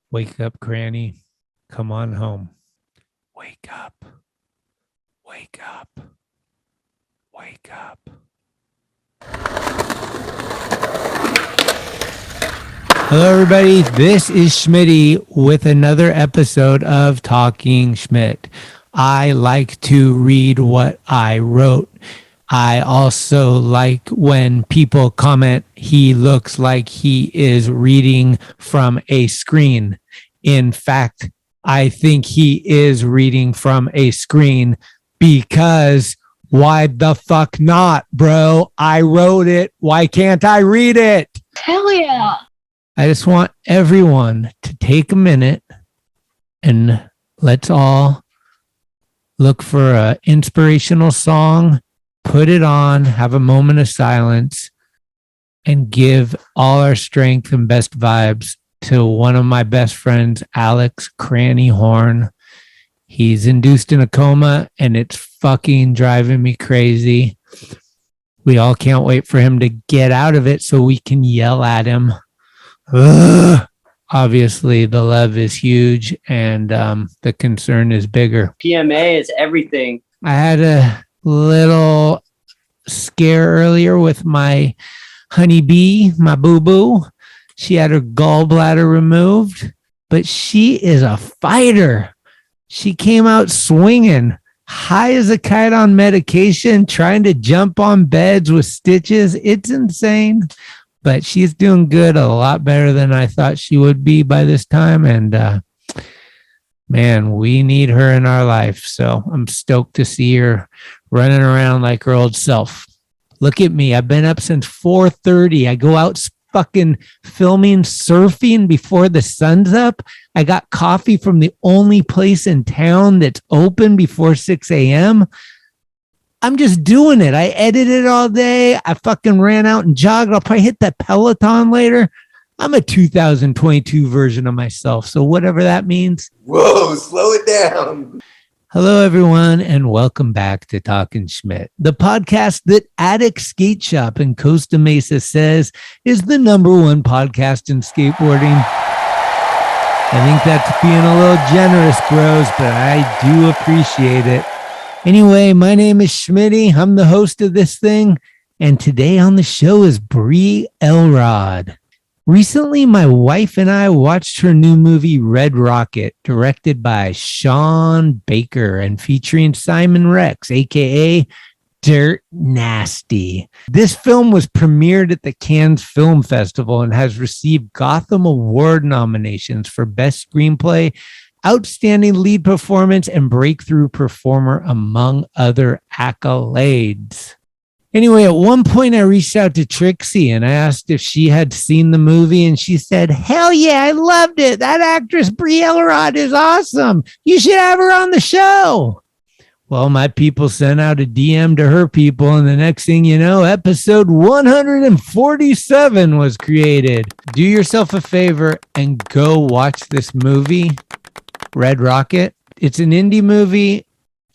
Wake up, Granny. Come on home. Wake up. Wake up. Wake up. Hello, everybody. This is Schmitty with another episode of Talkin Schmit. I like to read what I wrote. I also like when people comment he looks like he is reading from a screen. In fact, I think he is reading from a screen because why the fuck not, bro? I wrote it. Why can't I read it? Hell yeah. I just want everyone to take a minute and let's all look for an inspirational song, put it on, have a moment of silence, and give all our strength and best vibes to one of my best friends, Alex Cranny Horn. He's induced in a coma and it's fucking driving me crazy. We all can't wait for him to get out of it so we can yell at him. Ugh. Obviously, the love is huge and the concern is bigger. PMA is everything. I had a little scare earlier with my honeybee, my boo-boo. She had her gallbladder removed, but she is a fighter. She came out swinging, high as a kite on medication, trying to jump on beds with stitches. It's insane. But she's doing good, a lot better than I thought she would be by this time. And man, we need her in our life. So I'm stoked to see her running around like her old self. Look at me. I've been up since 4:30. I go out fucking filming surfing before the sun's up. I got coffee from the only place in town that's open before 6 a.m. I'm just doing it. I edited all day. I fucking ran out and jogged. I'll probably hit that Peloton later. I'm a 2022 version of myself. So whatever that means. Whoa, slow it down. Hello, everyone, and welcome back to Talkin Schmit, the podcast that Attic Skate Shop in Costa Mesa says is the #1 podcast in skateboarding. I think that's being a little generous, bros, but I do appreciate it. Anyway, my name is Schmitty. I'm the host of this thing. And today on the show is Bree Elrod. Recently, my wife and I watched her new movie, Red Rocket, directed by Sean Baker and featuring Simon Rex, a.k.a. Dirt Nasty. This film was premiered at the Cannes Film Festival and has received Gotham Award nominations for Best Screenplay, Outstanding Lead Performance, and Breakthrough Performer, among other accolades. Anyway, at one point I reached out to Trixie and I asked if she had seen the movie, and she said, "Hell yeah, I loved it. That actress Bree Elrod is awesome. You should have her on the show." Well, my people sent out a DM to her people, and the next thing you know, episode 147 was created. Do yourself a favor and go watch this movie, Red Rocket. It's an indie movie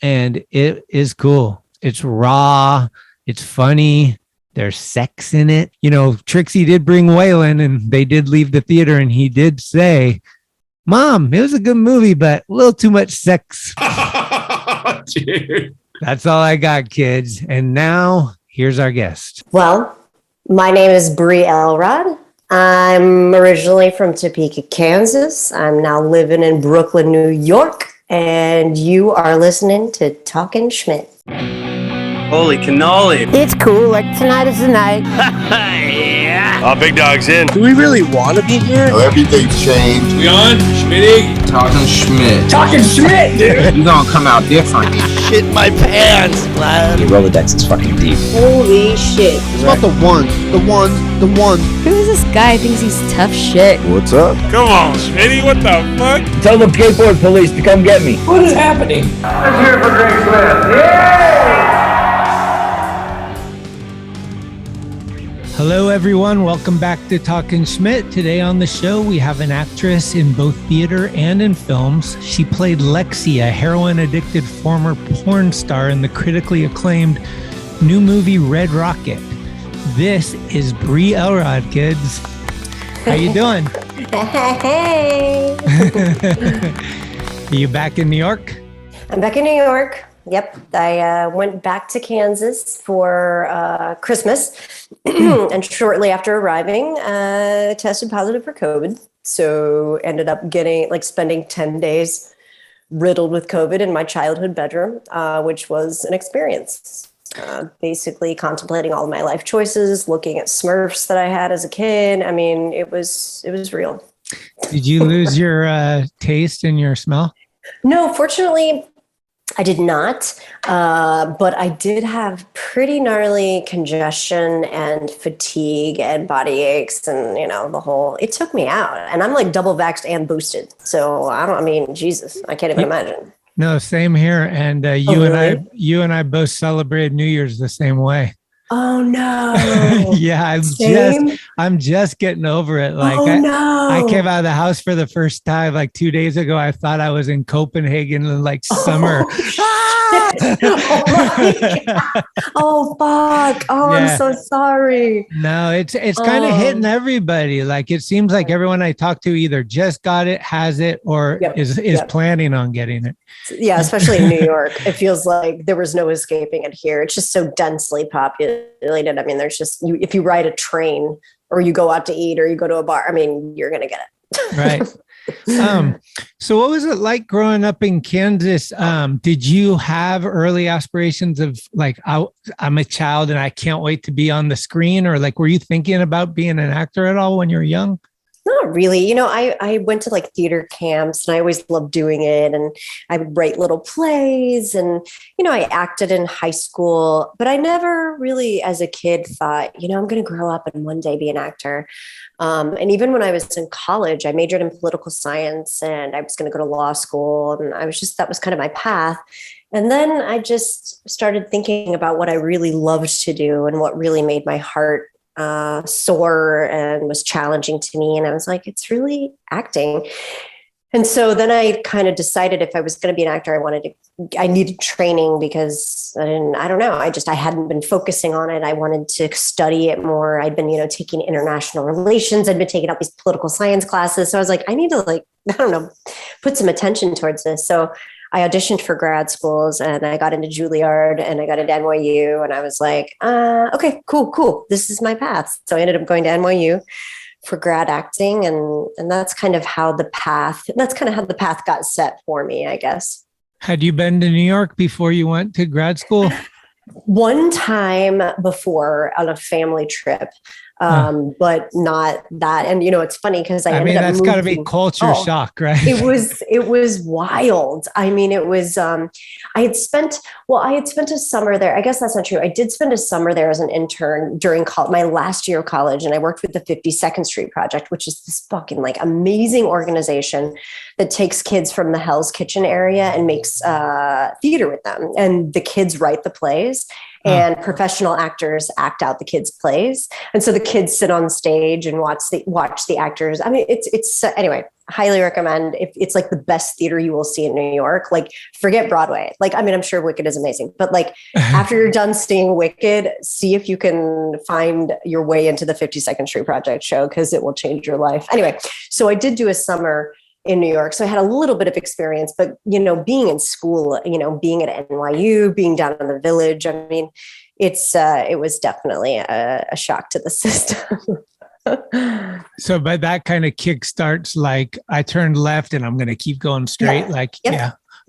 and it is cool. It's raw. It's funny. There's sex in it. You know, Trixie did bring Waylon and they did leave the theater and he did say, "Mom, it was a good movie, but a little too much sex." Dude. That's all I got, kids. And now here's our guest. Well, my name is Bree Elrod. I'm originally from Topeka, Kansas. I'm now living in Brooklyn, New York. And you are listening to Talkin Schmit. Holy cannoli. It's cool. Like tonight is the night. Yeah. Big dog's in. Do we really want to be here? No, everything's changed. We on? Schmitty? Talkin Schmit. Talkin Schmit, dude. You gonna come out different. Shit my pants, lad. Your Rolodex is fucking deep. Holy shit. It's about the ones. Who is this guy? Thinks he's tough shit. What's up? Come on, Schmitty, what the fuck? Tell the skateboard police to come get me. What is happening? Let's hear it for Drake Swift. Yeah! Hello, everyone. Welcome back to Talkin Schmit. Today on the show, we have an actress in both theater and in films. She played Lexi, a heroin-addicted former porn star in the critically acclaimed new movie Red Rocket. This is Bree Elrod, kids. How you doing? Hey. Are you back in New York? I'm back in New York. Yep. I went back to Kansas for Christmas. And shortly after arriving, tested positive for COVID. So ended up spending 10 days riddled with COVID in my childhood bedroom, which was an experience. Basically contemplating all of my life choices, looking at Smurfs that I had as a kid. I mean, it was real. Did you lose your taste and your smell? No, fortunately, I did not. But I did have pretty gnarly congestion and fatigue and body aches and, it took me out. And I'm like double vaxxed and boosted. So Jesus, I can't even imagine. No, same here. And really? you and I both celebrated New Year's the same way. Oh no. Yeah, I'm just getting over it. Like I came out of the house for the first time like 2 days ago. I thought I was in Copenhagen in like summer. Oh my God. Oh fuck. Oh, yeah. I'm so sorry. No, it's kind of hitting everybody. Like it seems like everyone I talk to either just got it, has it, or is planning on getting it. Yeah, especially in New York. It feels like there was no escaping it here. It's just so densely populated. I mean, there's just if you ride a train or you go out to eat or you go to a bar, I mean, you're gonna get it. Right. So what was it like growing up in Kansas? Did you have early aspirations of like, I'm a child and I can't wait to be on the screen? Or like, were you thinking about being an actor at all when you were young? Not really. I went to like theater camps and I always loved doing it. And I would write little plays and, I acted in high school, but I never really as a kid thought, I'm going to grow up and one day be an actor. And even when I was in college, I majored in political science and I was going to go to law school. And that was kind of my path. And then I just started thinking about what I really loved to do and what really made my heart sore and was challenging to me. And I was like, it's really acting. And so then I kind of decided if I was going to be an actor, I needed training because I don't know. I hadn't been focusing on it. I wanted to study it more. I'd been, taking international relations. I'd been taking up these political science classes. So I was like, I need to put some attention towards this. So I auditioned for grad schools and I got into Juilliard and I got into NYU and I was like, okay, cool. This is my path. So I ended up going to NYU for grad acting. And that's kind of how the path got set for me, I guess. Had you been to New York before you went to grad school? One time before on a family trip. But not that. And, it's funny because I ended up that's got to be culture shock, right? It was wild. I mean, it was, I had spent a summer there. I guess that's not true. I did spend a summer there as an intern during my last year of college. And I worked with the 52nd Street Project, which is this fucking like amazing organization that takes kids from the Hell's Kitchen area and makes theater with them. And the kids write the plays. And professional actors act out the kids' plays. And so the kids sit on stage and watch the actors. I mean, it's anyway, highly recommend. It's like the best theater you will see in New York. Like forget Broadway. Like, I mean, I'm sure Wicked is amazing, but like after you're done seeing Wicked, see if you can find your way into the 52nd Street Project show because it will change your life. Anyway, so I did do a summer in New York. So I had a little bit of experience, but, being in school, being at NYU, being down in the Village, I mean, it was definitely a shock to the system. So, but that kind of kickstarts like I turned left and I'm going to keep going straight.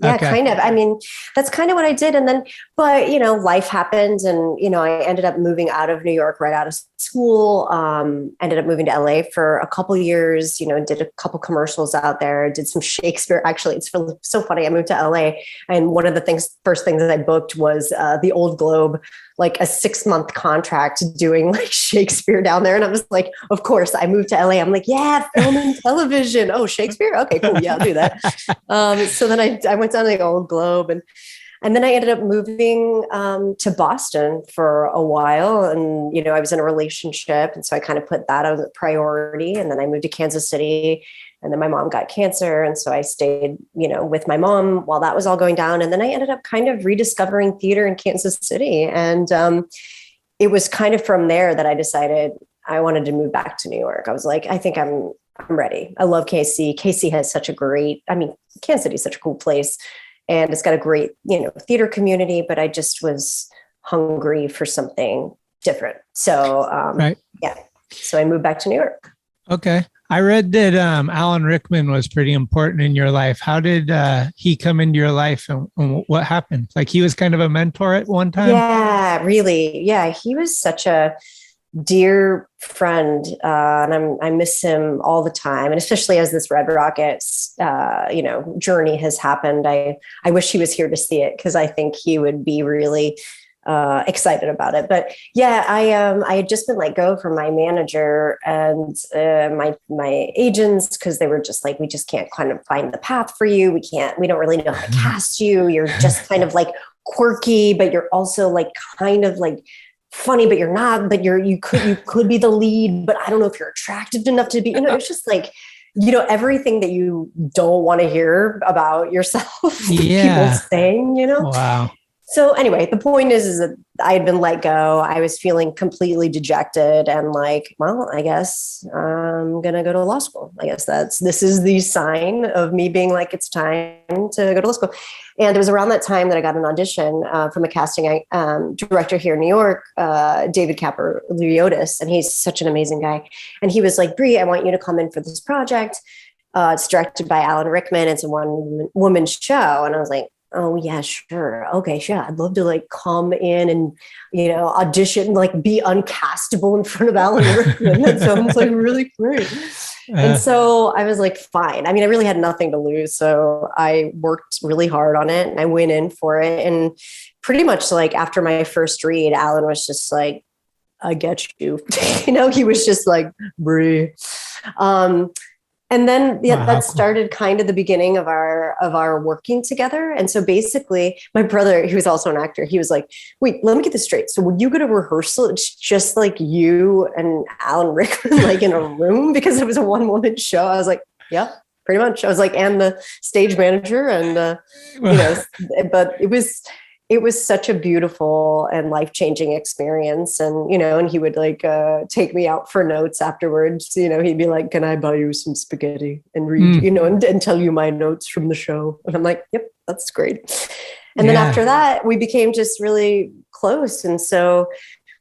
Yeah, kind of. I mean, that's kind of what I did. And then, but, life happened and, I ended up moving out of New York right out of school, ended up moving to LA for a couple years, did a couple commercials out there, did some Shakespeare. Actually, it's so funny. I moved to LA and one of the first things that I booked was the Old Globe, like a 6-month contract doing like Shakespeare down there. And I was like, of course I moved to LA. I'm like, yeah, film and television. Oh, Shakespeare. Okay, cool. Yeah, I'll do that. So then I went down to the Old Globe and then I ended up moving to Boston for a while. And, I was in a relationship. And so I kind of put that as a priority. And then I moved to Kansas City. And then my mom got cancer. And so I stayed, with my mom while that was all going down. And then I ended up kind of rediscovering theater in Kansas City. And it was kind of from there that I decided I wanted to move back to New York. I was like, I think I'm I'm ready. I love KC. KC has such a great, I mean, Kansas City is such a cool place, and it's got a great, theater community, but I just was hungry for something different. So, Right. yeah. So I moved back to New York. Okay. I read that Alan Rickman was pretty important in your life. How did he come into your life, and what happened? Like, he was kind of a mentor at one time? Yeah, really. Yeah. He was such a dear friend, and I miss him all the time, and especially as this Red Rockets journey has happened. I wish he was here to see it, because I think he would be really excited about it. But yeah, I had just been let go from my manager and my agents, because they were just like, we just can't kind of find the path for you. We don't really know how to cast you. You're just kind of like quirky, but you're also like kind of like funny, but you're not, but you could be the lead, but I don't know if you're attractive enough to be, it's just like, everything that you don't want to hear about yourself. Yeah. People saying, Wow. So anyway, the point is that I had been let go. I was feeling completely dejected and like, well, I guess I'm going to go to law school. I guess this is the sign of me being like, it's time to go to law school. And it was around that time that I got an audition from a casting director here in New York, David Caproliotis, and he's such an amazing guy. And he was like, Bree, I want you to come in for this project. It's directed by Alan Rickman. It's a one-woman show. And I was like, oh yeah, sure. Okay, sure. I'd love to like come in and, audition, like be uncastable in front of Alan Rickman. That sounds like really great. And so I was like, fine. I mean, I really had nothing to lose. So I worked really hard on it and I went in for it. And pretty much like after my first read, Alan was just like, I get you. He was just like, Bree. And then that started kind of the beginning of our working together. And so basically my brother, he was also an actor, he was like, wait, let me get this straight. So when you go to rehearsal, it's just like you and Alan Rickman, like in a room, because it was a one-woman show. I was like, yeah, pretty much. I was like, and the stage manager and, but it was such a beautiful and life-changing experience. And, and he would like take me out for notes afterwards. He'd be like, can I buy you some spaghetti and read, and tell you my notes from the show. And I'm like, yep, that's great. And then after that, we became just really close. And so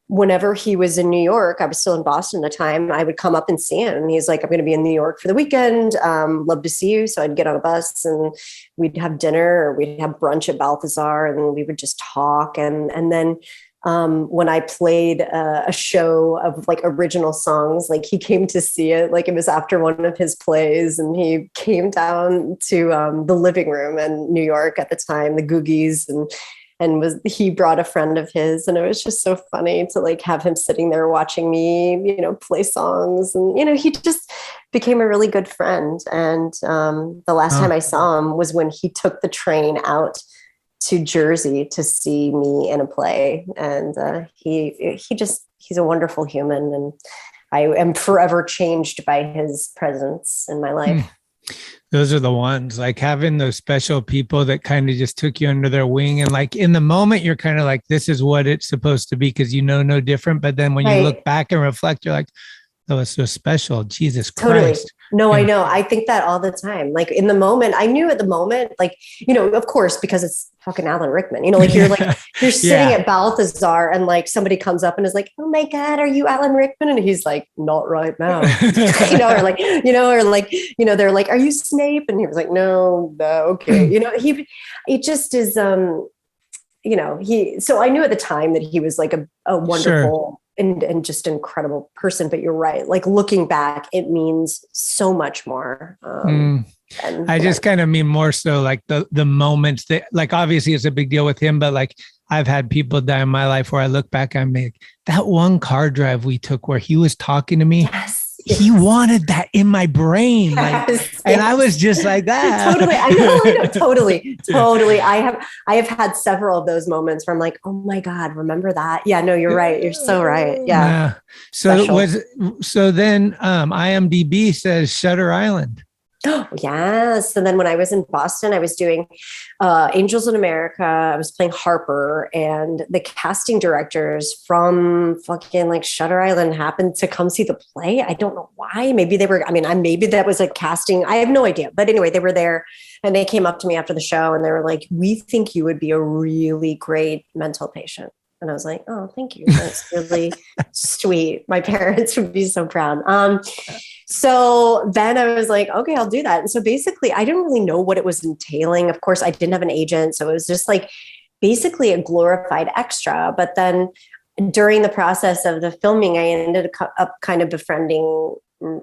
whenever he was in New York, I was still in Boston at the time, I would come up and see him. And he's like, I'm going to be in New York for the weekend. Love to see you. So I'd get on a bus and we'd have dinner or we'd have brunch at Balthazar and we would just talk. And then when I played a show of like original songs, like he came to see it, like it was after one of his plays and he came down to the living room in New York at the time, the Googies, and he brought a friend of his, and it was just so funny to like have him sitting there watching me, play songs, and he just became a really good friend. And the last time I saw him was when he took the train out to Jersey to see me in a play, and he's a wonderful human, and I am forever changed by his presence in my life. Those are the ones, like having those special people that kind of just took you under their wing. And like in the moment, you're kind of like, this is what it's supposed to be because no different. But then when you look back and reflect, you're like, that was so special. Jesus Christ. No, I know. I think that all the time. Like in the moment, I knew at the moment, like, of course, because it's fucking Alan Rickman, like you're sitting at Balthazar and like somebody comes up and is like, oh my God, are you Alan Rickman? And he's like, not right now, or like, they're like, are you Snape? And he was like, no, okay. He just is, so I knew at the time that he was like a wonderful and just incredible person, but you're right. Like looking back, it means so much more. I just kind of mean more so like the moments that, like, obviously it's a big deal with him, but like I've had people die in my life where I look back, I'm like, that one car drive we took where he was talking to me. Yes. He wanted that in my brain. And I was just like that. Totally. I know. Totally. I have had several of those moments where I'm like, oh my God, remember that? Yeah, no, you're right. You're so right. Yeah. So then IMDb says Shutter Island. Oh, yes. And then when I was in Boston, I was doing Angels in America. I was playing Harper, and the casting directors from fucking like Shutter Island happened to come see the play. I don't know why. Maybe they were, maybe that was a casting. I have no idea. But anyway, they were there and they came up to me after the show and they were like, we think you would be a really great mental patient. And I was like, oh, thank you. That's really sweet. My parents would be so proud. So then I was like, okay, I'll do that. And so basically, I didn't really know what it was entailing. Of course, I didn't have an agent. So it was just like basically a glorified extra. But then during the process of the filming, I ended up kind of befriending,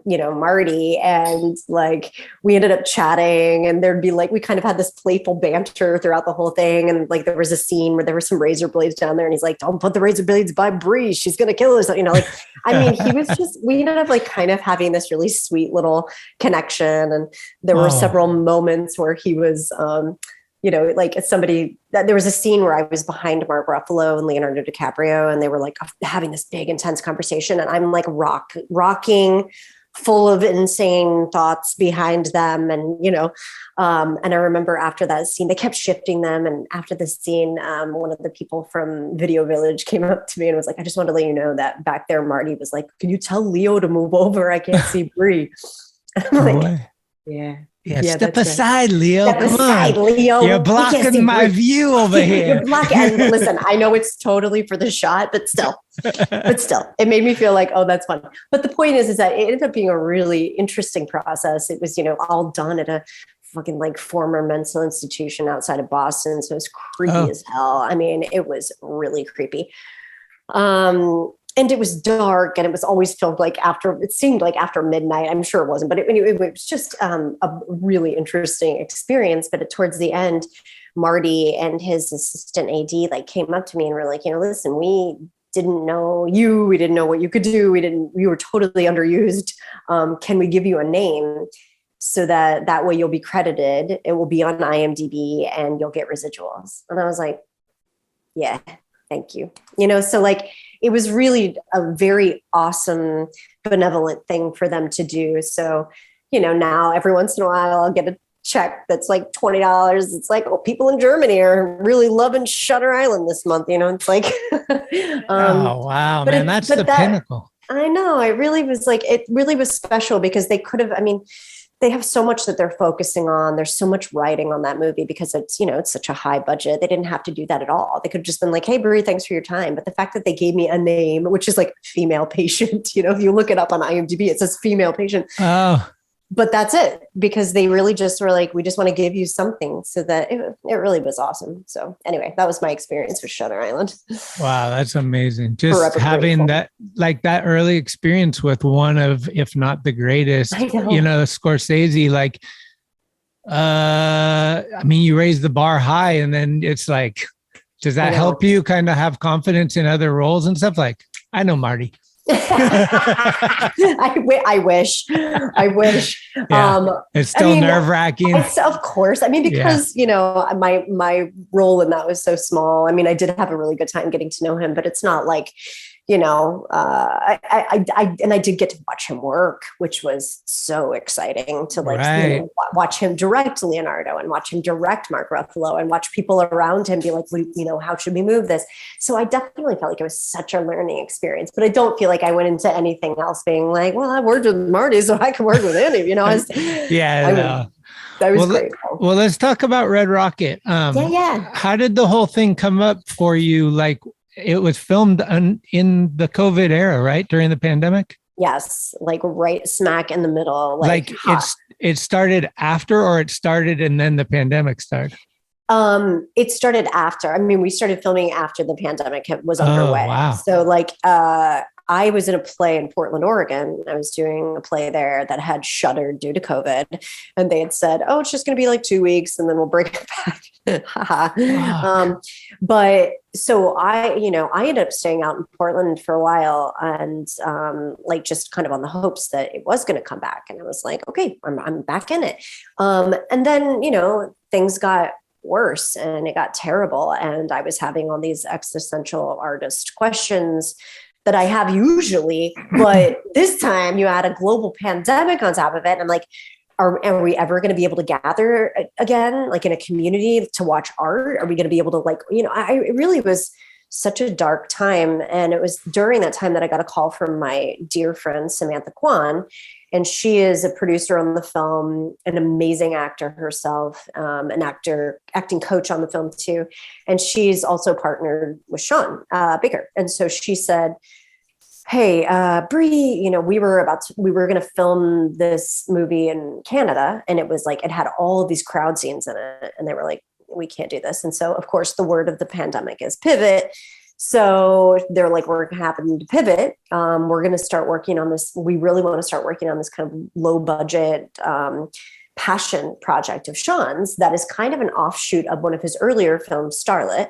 Marty, and like we ended up chatting, and there'd be like, we kind of had this playful banter throughout the whole thing. And like there was a scene where there were some razor blades down there, and he's like, don't put the razor blades by Bree, she's gonna kill us. He was just, we ended up like kind of having this really sweet little connection. And there were several moments where he was there was a scene where I was behind Mark Ruffalo and Leonardo DiCaprio, and they were like having this big, intense conversation. And I'm like rocking, full of insane thoughts behind them. And, and I remember after that scene, they kept shifting them. And after the scene, one of the people from Video Village came up to me and was like, I just wanted to let you know that back there, Marty was like, can you tell Leo to move over? I can't see Bree. I'm like, yeah. Yeah, step aside, Leo. Step aside, Leo. You're blocking my view over here. You're blocking. And listen, I know it's totally for the shot, but still, it made me feel like, oh, that's fun. But the point is that it ended up being a really interesting process. It was, all done at a fucking like former mental institution outside of Boston. So it was creepy as hell. I mean, it was really creepy. And it was dark, and it was always filmed it seemed like after midnight. I'm sure it wasn't, but it was just a really interesting experience. But towards the end, Marty and his assistant AD came up to me and were like, listen, we didn't know you. We didn't know what you could do. We were totally underused. Can we give you a name so that way you'll be credited? It will be on IMDb and you'll get residuals. And I was like, yeah, thank you. So it was really a very awesome, benevolent thing for them to do. So, now every once in a while I'll get a check that's like $20. It's like, oh, people in Germany are really loving Shutter Island this month. It's like, oh, wow, man, that's the pinnacle. I know. It really was special because they could have, they have so much that they're focusing on. There's so much writing on that movie because it's, it's such a high budget. They didn't have to do that at all. They could have just been like, hey, Bree, thanks for your time. But the fact that they gave me a name, which is like female patient, if you look it up on IMDb, it says female patient. Oh. But that's it, because they really just were like, we just want to give you something. So that it really was awesome. So anyway, that was my experience with Shutter Island. Wow, that's amazing. Just having that early experience with one of, if not the greatest, Scorsese, you raise the bar high, and then it's like, does that help you kind of have confidence in other roles and stuff? Like, I know Marty. I wish. Yeah. It's still nerve-wracking. Of course. Because my role in that was so small. I did have a really good time getting to know him, but it's not like, I did get to watch him work, which was so exciting to watch him direct Leonardo and watch him direct Mark Ruffalo and watch people around him be like, how should we move this? So I definitely felt like it was such a learning experience, but I don't feel like I went into anything else being like, well, I worked with Marty, so I can work with any, I was grateful. Well, let's talk about Red Rocket. How did the whole thing come up for you? It was filmed in the COVID era, right? During the pandemic? Yes. Right smack in the middle. It started after, or it started and then the pandemic started? It started after. We started filming after the pandemic was underway. Wow. So I was in a play in Portland, Oregon. I was doing a play there that had shuttered due to COVID. And they had said, oh, it's just going to be 2 weeks and then we'll bring it back. But so I ended up staying out in Portland for a while and just kind of on the hopes that it was going to come back. And I was like, okay, I'm back in it. And then, things got worse and it got terrible. And I was having all these existential artist questions that I have usually, but this time you add a global pandemic on top of it. And I'm like, are we ever going to be able to gather again, like in a community to watch art? Are we going to be able to it really was such a dark time. And it was during that time that I got a call from my dear friend, Samantha Kwan. And she is a producer on the film, an amazing actor herself, an acting coach on the film too. And she's also partnered with Sean Baker. And so she said, hey, Bree, we were going to film this movie in Canada. And it was like, it had all of these crowd scenes in it. And they were like, we can't do this. And so of course the word of the pandemic is pivot. So they're like, we're having to pivot. We're going to start working on this. We really want to start working on this kind of low budget passion project of Sean's that is kind of an offshoot of one of his earlier films, Starlet,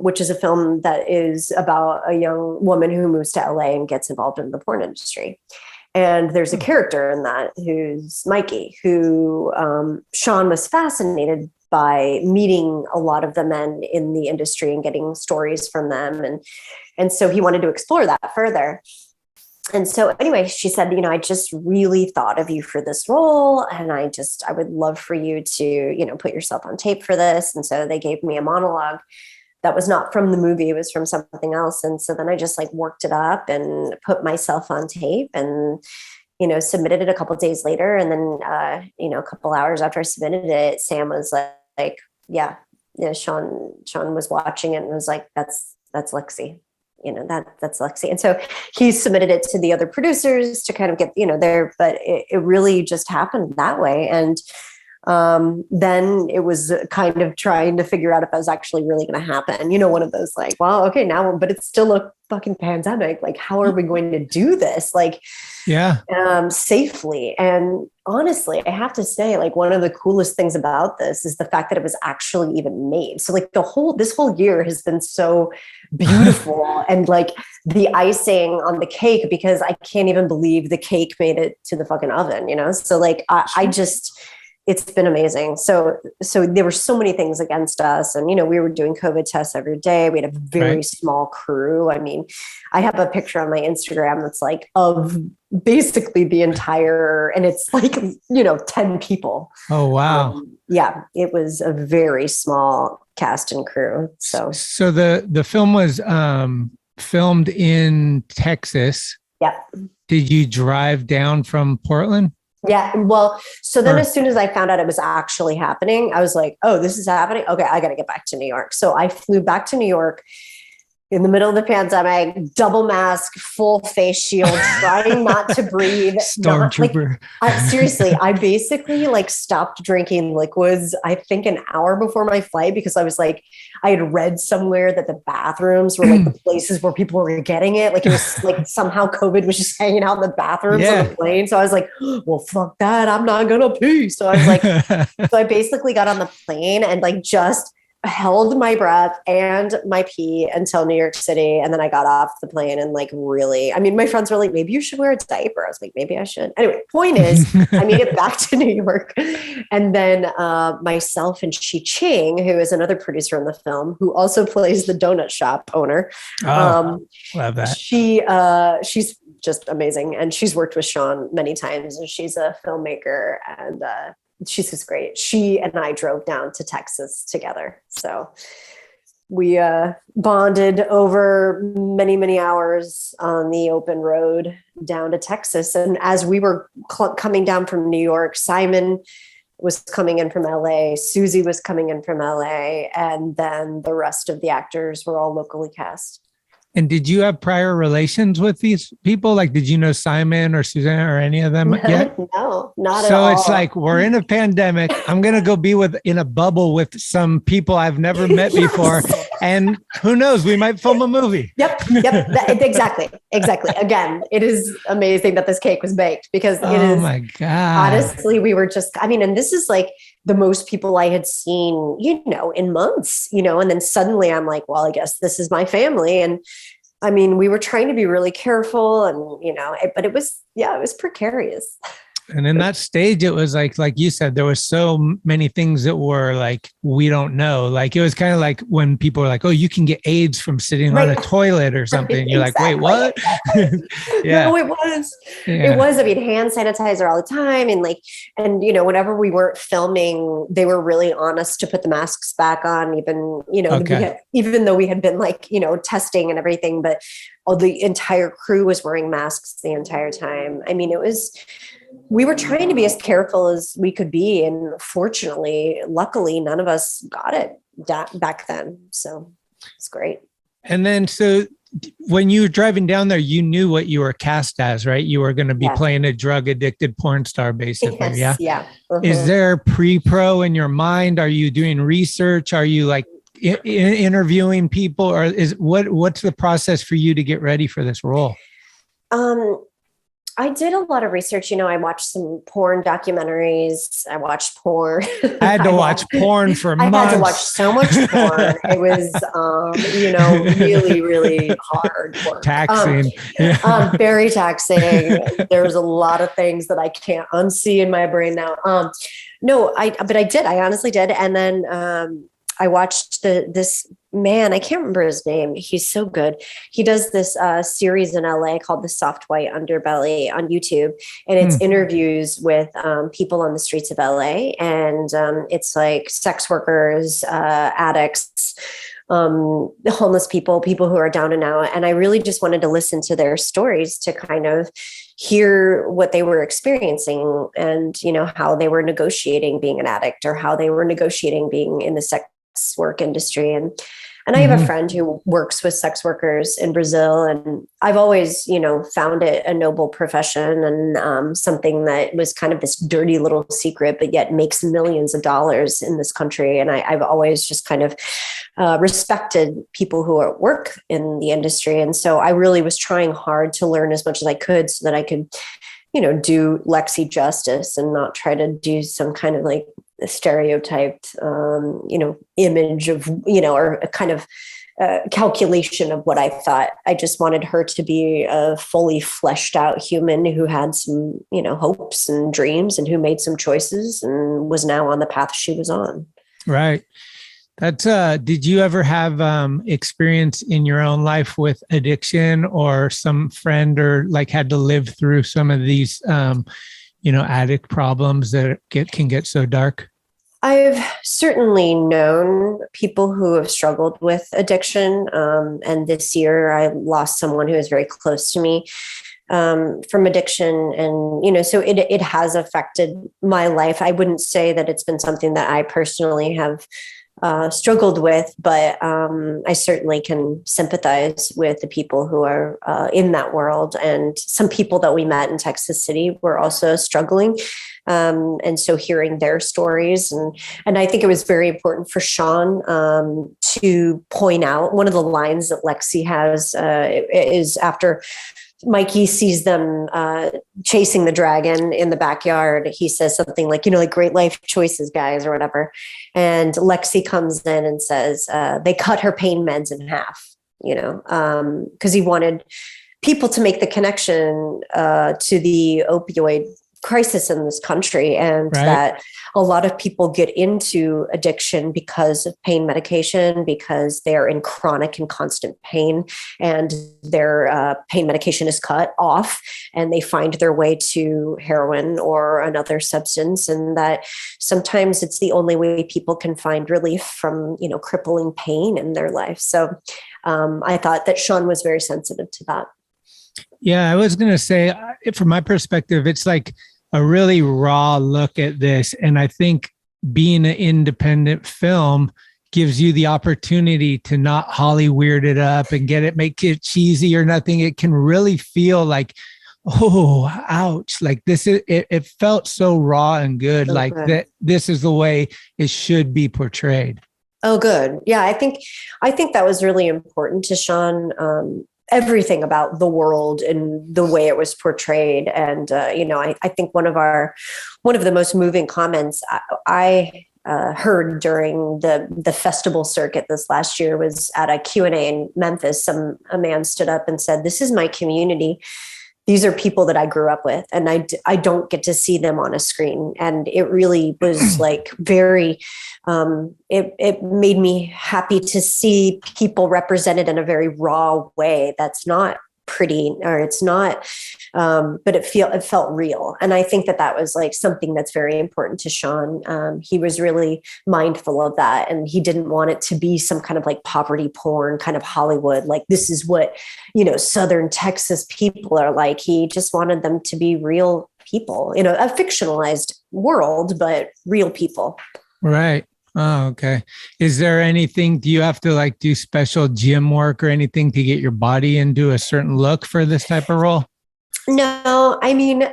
which is a film that is about a young woman who moves to LA and gets involved in the porn industry. And there's a character in that who's Mikey, who Sean was fascinated by meeting a lot of the men in the industry and getting stories from them. And so he wanted to explore that further. And so anyway, she said, I just really thought of you for this role. And I would love for you to, put yourself on tape for this. And so they gave me a monologue that was not from the movie. It was from something else. And so then I just worked it up and put myself on tape and, submitted it a couple of days later. And then, a couple hours after I submitted it, Sam was like, yeah, Sean was watching it and was like, that's Lexi, that's Lexi. And so he submitted it to the other producers to kind of get, there, but it really just happened that way. And then it was kind of trying to figure out if that was actually really going to happen. One of those well, okay, now, but it's still a fucking pandemic. How are we going to do this? Safely. And honestly, I have to say, one of the coolest things about this is the fact that it was actually even made. So this whole year has been so beautiful and the icing on the cake, because I can't even believe the cake made it to the fucking oven, So I just, it's been amazing. So there were so many things against us, and we were doing COVID tests every day. We had a very small crew. I mean, I have a picture on my Instagram that's of basically the entire, and it's 10 people. Oh wow! Yeah, it was a very small cast and crew. So the film was filmed in Texas. Yeah. Did you drive down from Portland? Yeah. Well, so then as soon as I found out it was actually happening, I was like, oh, this is happening. Okay. I got to get back to New York. So I flew back to New York in the middle of the pandemic, double mask, full face shield, trying not to breathe. Stormtrooper. Seriously, I basically stopped drinking liquids, I think an hour before my flight, because I was I had read somewhere that the bathrooms were the places where people were getting it. It was somehow COVID was just hanging out in the bathrooms on the plane. So I was like, well, fuck that. I'm not going to pee. So I was so I basically got on the plane and just held my breath and my pee until New York City. And then I got off the plane and really, my friends were like, maybe you should wear a diaper. I was like, maybe I should. Anyway, point is, I made it back to New York. And then myself and Shi Ching, who is another producer in the film, who also plays the donut shop owner. Love that. She's just amazing. And she's worked with Sean many times, and she's a filmmaker, and she's just great. She and I drove down to Texas together. So we bonded over many, many hours on the open road down to Texas. And as we were coming down from New York, Simon was coming in from LA, Susie was coming in from LA, and then the rest of the actors were all locally cast. And did you have prior relations with these people? Did you know Simon or Susanna or any of them yet? No, not at all. So it's we're in a pandemic. I'm going to go be in a bubble with some people I've never met before. And who knows, we might film a movie. Yep. Exactly. Again, it is amazing that this cake was baked, because it is. Oh my God. Honestly, we were just, and this is the most people I had seen, in months, and then suddenly I'm like, well, I guess this is my family. And we were trying to be really careful, and, but it was precarious. And in that stage, it was like you said, there was so many things that were like, we don't know. Like, it was kind of like when people were like, oh, you can get AIDS from sitting on a toilet or something. You're like, wait, what? Yeah. No, it was. Yeah. It was. I mean, hand sanitizer all the time. And, whenever we weren't filming, they were really on us to put the masks back on, even, even though we had been testing and everything, but the entire crew was wearing masks the entire time. I mean, we were trying to be as careful as we could be. And luckily, none of us got it back then. So it's great. And then, so when you were driving down there, you knew what you were cast as, right? You were going to be playing a drug addicted porn star, basically. Yes, yeah. Is there pre-pro in your mind? Are you doing research? Are you like interviewing people, or what's the process for you to get ready for this role? I did a lot of research. I watched some porn documentaries. I watched porn. I had to watch porn for months. I had to watch so much porn. It was, really, really hard work. Taxing. Very taxing. There's a lot of things that I can't unsee in my brain now. But I did. I honestly did. And then I watched this man, I can't remember his name. He's so good. He does this series in LA called The Soft White Underbelly on YouTube. And it's interviews with people on the streets of LA. And it's like sex workers, addicts, homeless people who are down and out. And I really just wanted to listen to their stories to kind of hear what they were experiencing and, how they were negotiating being an addict or how they were negotiating being in the sex work industry. And I have a friend who works with sex workers in Brazil, and I've always, found it a noble profession and something that was kind of this dirty little secret, but yet makes millions of dollars in this country. And I've always just kind of respected people who work in the industry. And so I really was trying hard to learn as much as I could so that I could, do Lexi justice and not try to do some kind of like stereotyped, image of, or a kind of calculation of what I thought. I just wanted her to be a fully fleshed out human who had some, hopes and dreams and who made some choices and was now on the path she was on. Right. That's did you ever have experience in your own life with addiction or some friend or like had to live through some of these addict problems that can get so dark? I've certainly known people who have struggled with addiction. And this year I lost someone who is very close to me from addiction. And, so it has affected my life. I wouldn't say that it's been something that I personally have struggled with, but I certainly can sympathize with the people who are in that world. And some people that we met in Texas City were also struggling. And so hearing their stories, and I think it was very important for Sean to point out one of the lines that Lexi has is after Mikey sees them chasing the dragon in the backyard. He says something like, like great life choices, guys, or whatever. And Lexi comes in and says, they cut her pain meds in half, because he wanted people to make the connection to the opioid crisis in this country, and that a lot of people get into addiction because of pain medication, because they're in chronic and constant pain and their pain medication is cut off and they find their way to heroin or another substance. And that sometimes it's the only way people can find relief from, crippling pain in their life. So I thought that Sean was very sensitive to that. Yeah, I was going to say, from my perspective, it's like a really raw look at this. And I think being an independent film gives you the opportunity to not Holly weird it up and make it cheesy or nothing. It can really feel like, oh, ouch. Like it felt so raw and good. So like good. That this is the way it should be portrayed. Oh, good. Yeah. I think that was really important to Sean. Everything about the world and the way it was portrayed. And, I think one of the most moving comments I heard during the festival circuit this last year was at a Q&A in Memphis. A man stood up and said, "This is my community. these are people that I grew up with, and I don't get to see them on a screen. And it really was like very, it made me happy to see people represented in a very raw way. That's not pretty, or it's not, but it felt real. And I think that was like something that's very important to Sean. He was really mindful of that, and he didn't want it to be some kind of like poverty porn kind of Hollywood, like this is what, Southern Texas people are like. He just wanted them to be real people, a fictionalized world, but real people. Right. Oh, okay. Is there anything, do you have to like do special gym work or anything to get your body into a certain look for this type of role? No, I mean,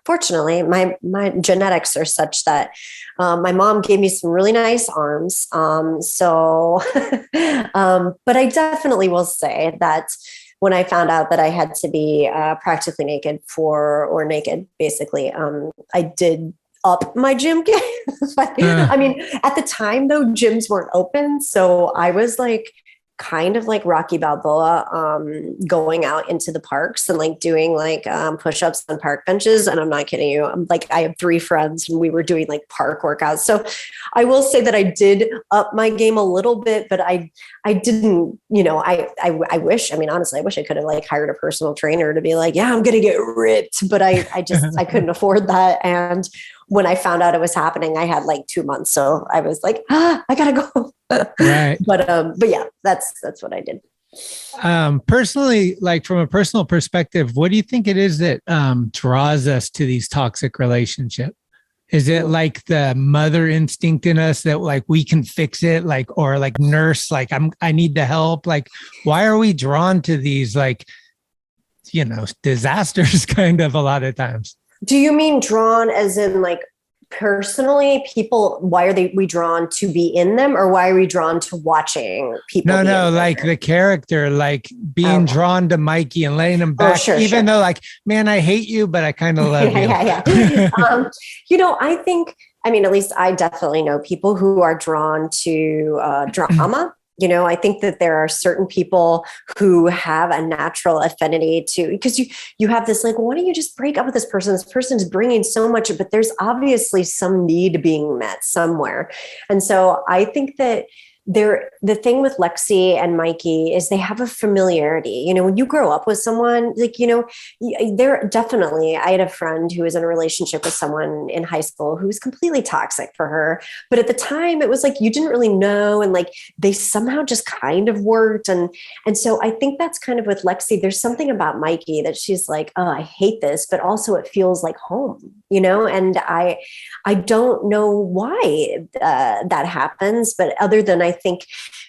fortunately, my genetics are such that my mom gave me some really nice arms. But I definitely will say that when I found out that I had to be practically naked naked, basically, I did up my gym game. I mean, at the time though, gyms weren't open. So I was like, kind of like Rocky Balboa, going out into the parks and like doing like push-ups on park benches. And I'm not kidding you. I'm like, I have 3 friends and we were doing like park workouts. So I will say that I did up my game a little bit, but I didn't, I wish, honestly, I wish I could have like hired a personal trainer to be like, yeah, I'm going to get ripped, but I couldn't afford that. And when I found out it was happening, I had like 2 months. So I was like, I gotta go. Right. But yeah, that's what I did. Personally, like from a personal perspective, what do you think it is that draws us to these toxic relationships? Is it like the mother instinct in us that like we can fix it, like, or like nurse, like I need the help? Like, why are we drawn to these like, disasters kind of a lot of times? Do you mean drawn as in like personally people, why are we drawn to be in them, or why are we drawn to watching people? No, like the character, like being drawn to Mikey and laying him back, even though like, man, I hate you, but I kind of love you. Yeah. I think, at least I definitely know people who are drawn to drama. I think that there are certain people who have a natural affinity to, because you have this like, well, why don't you just break up with this person? This person's bringing so much, but there's obviously some need being met somewhere. And so I think that the thing with Lexi and Mikey is they have a familiarity. When you grow up with someone, like, they're definitely, I had a friend who was in a relationship with someone in high school who was completely toxic for her. But at the time it was like, you didn't really know. And like, they somehow just kind of worked. And so I think that's kind of with Lexi, there's something about Mikey that she's like, oh, I hate this, but also it feels like home, and I don't know why that happens, but other than I think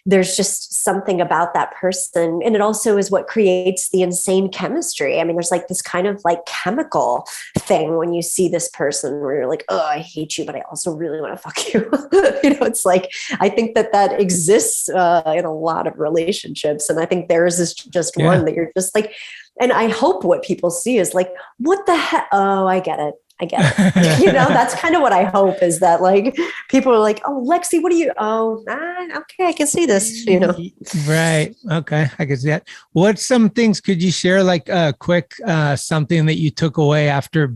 there's just something about that person. And it also is what creates the insane chemistry. There's like this kind of like chemical thing when you see this person where you're like, oh, I hate you, but I also really want to fuck you. It's like, I think that exists in a lot of relationships. And I think theirs is just one that you're just like, and I hope what people see is like, what the heck? Oh, I get it. That's kind of what I hope, is that like people are like, oh, Lexi, what are you? Oh, okay, I can see this, Right. Okay. I can see that. What some things could you share, like a quick something that you took away after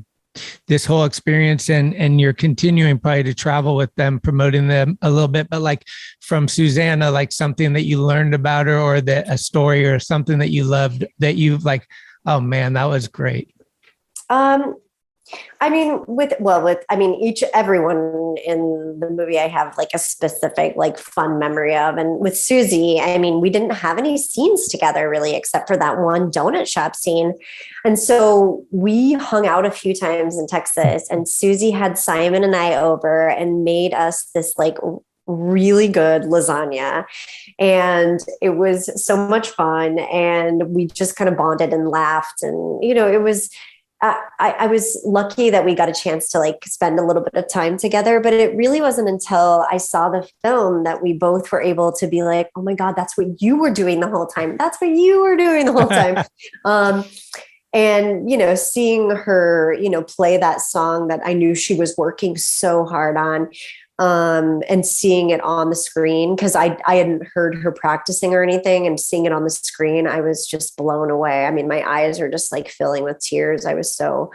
this whole experience, and you're continuing probably to travel with them, promoting them a little bit, but like from Susanna, like something that you learned about her, or a story or something that you loved that you've like, oh man, that was great. Everyone in the movie, I have like a specific, like fun memory of. And with Susie, we didn't have any scenes together really, except for that one donut shop scene. And so we hung out a few times in Texas, and Susie had Simon and I over and made us this like really good lasagna, and it was so much fun. And we just kind of bonded and laughed. And, it was, I was lucky that we got a chance to like spend a little bit of time together, but it really wasn't until I saw the film that we both were able to be like, oh my God, that's what you were doing the whole time. That's what you were doing the whole time. And, seeing her, play that song that I knew she was working so hard on and seeing it on the screen, because I hadn't heard her practicing or anything, and seeing it on the screen, I was just blown away. I mean, my eyes are just like filling with tears. I was so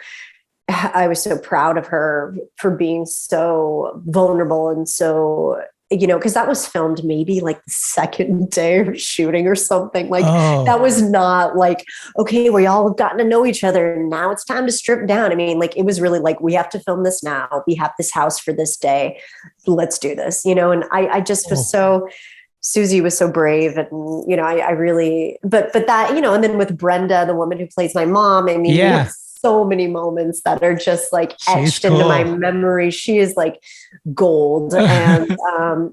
proud of her for being so vulnerable and so, because that was filmed maybe like the second day of shooting or something. Like that was not like, okay, we all have gotten to know each other and now it's time to strip down. I mean, like it was really like, we have to film this now. We have this house for this day. Let's do this, and I just was Susie was so brave, and, I really, but that, and then with Brenda, the woman who plays my mom, I mean, so many moments that are just like etched into my memory. She is like gold. And,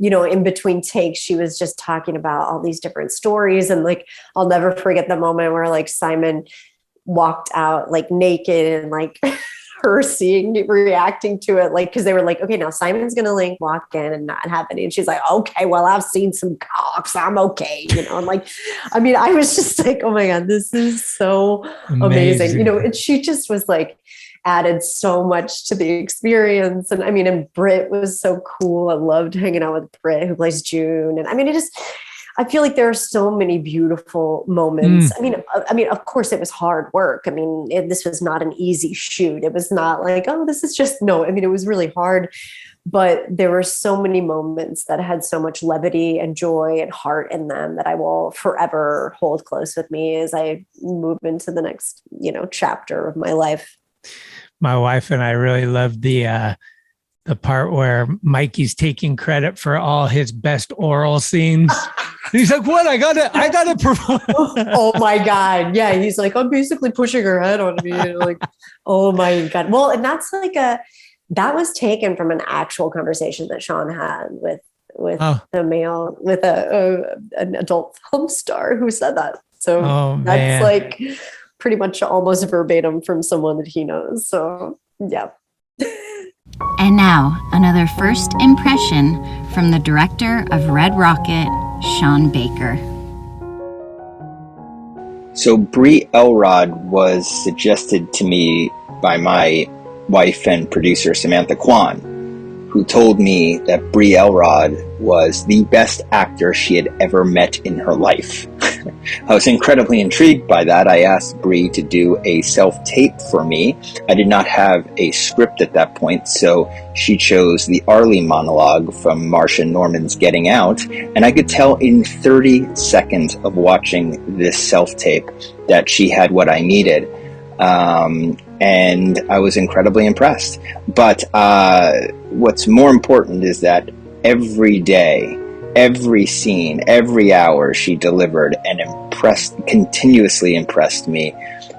in between takes, she was just talking about all these different stories. And like, I'll never forget the moment where like Simon walked out like naked, and like her reacting to it. Like, cause they were like, okay, now Simon's going to like walk in and not have any. And she's like, okay, well, I've seen some cocks. I'm okay. I'm like, I mean, I was just like, oh my God, this is so amazing. And she just was like, added so much to the experience. And I mean, and Britt was so cool. I loved hanging out with Britt, who plays June. And I mean, I feel like there are so many beautiful moments. I mean, of course it was hard work. I mean, this was not an easy shoot. It was not like, oh, this is just, no, I mean, it was really hard, but there were so many moments that had so much levity and joy and heart in them that I will forever hold close with me as I move into the next, chapter of my life. My wife and I really loved the part where Mikey's taking credit for all his best oral scenes. He's like, what? I gotta perform. Oh my God. Yeah. He's like, I'm basically pushing her head on me. Like, oh my God. Well, and that's like that was taken from an actual conversation that Sean had with the male, with an adult film star who said that. So that's like pretty much almost verbatim from someone that he knows. So yeah. And now, another first impression from the director of Red Rocket, Sean Baker. So Bree Elrod was suggested to me by my wife and producer Samantha Kwan, who told me that Bree Elrod was the best actor she had ever met in her life. I was incredibly intrigued by that. I asked Bree to do a self-tape for me. I did not have a script at that point, so she chose the Arlie monologue from Marcia Norman's Getting Out, and I could tell in 30 seconds of watching this self-tape that she had what I needed. And I was incredibly impressed. But what's more important is that every day, every scene, every hour she delivered and continuously impressed me.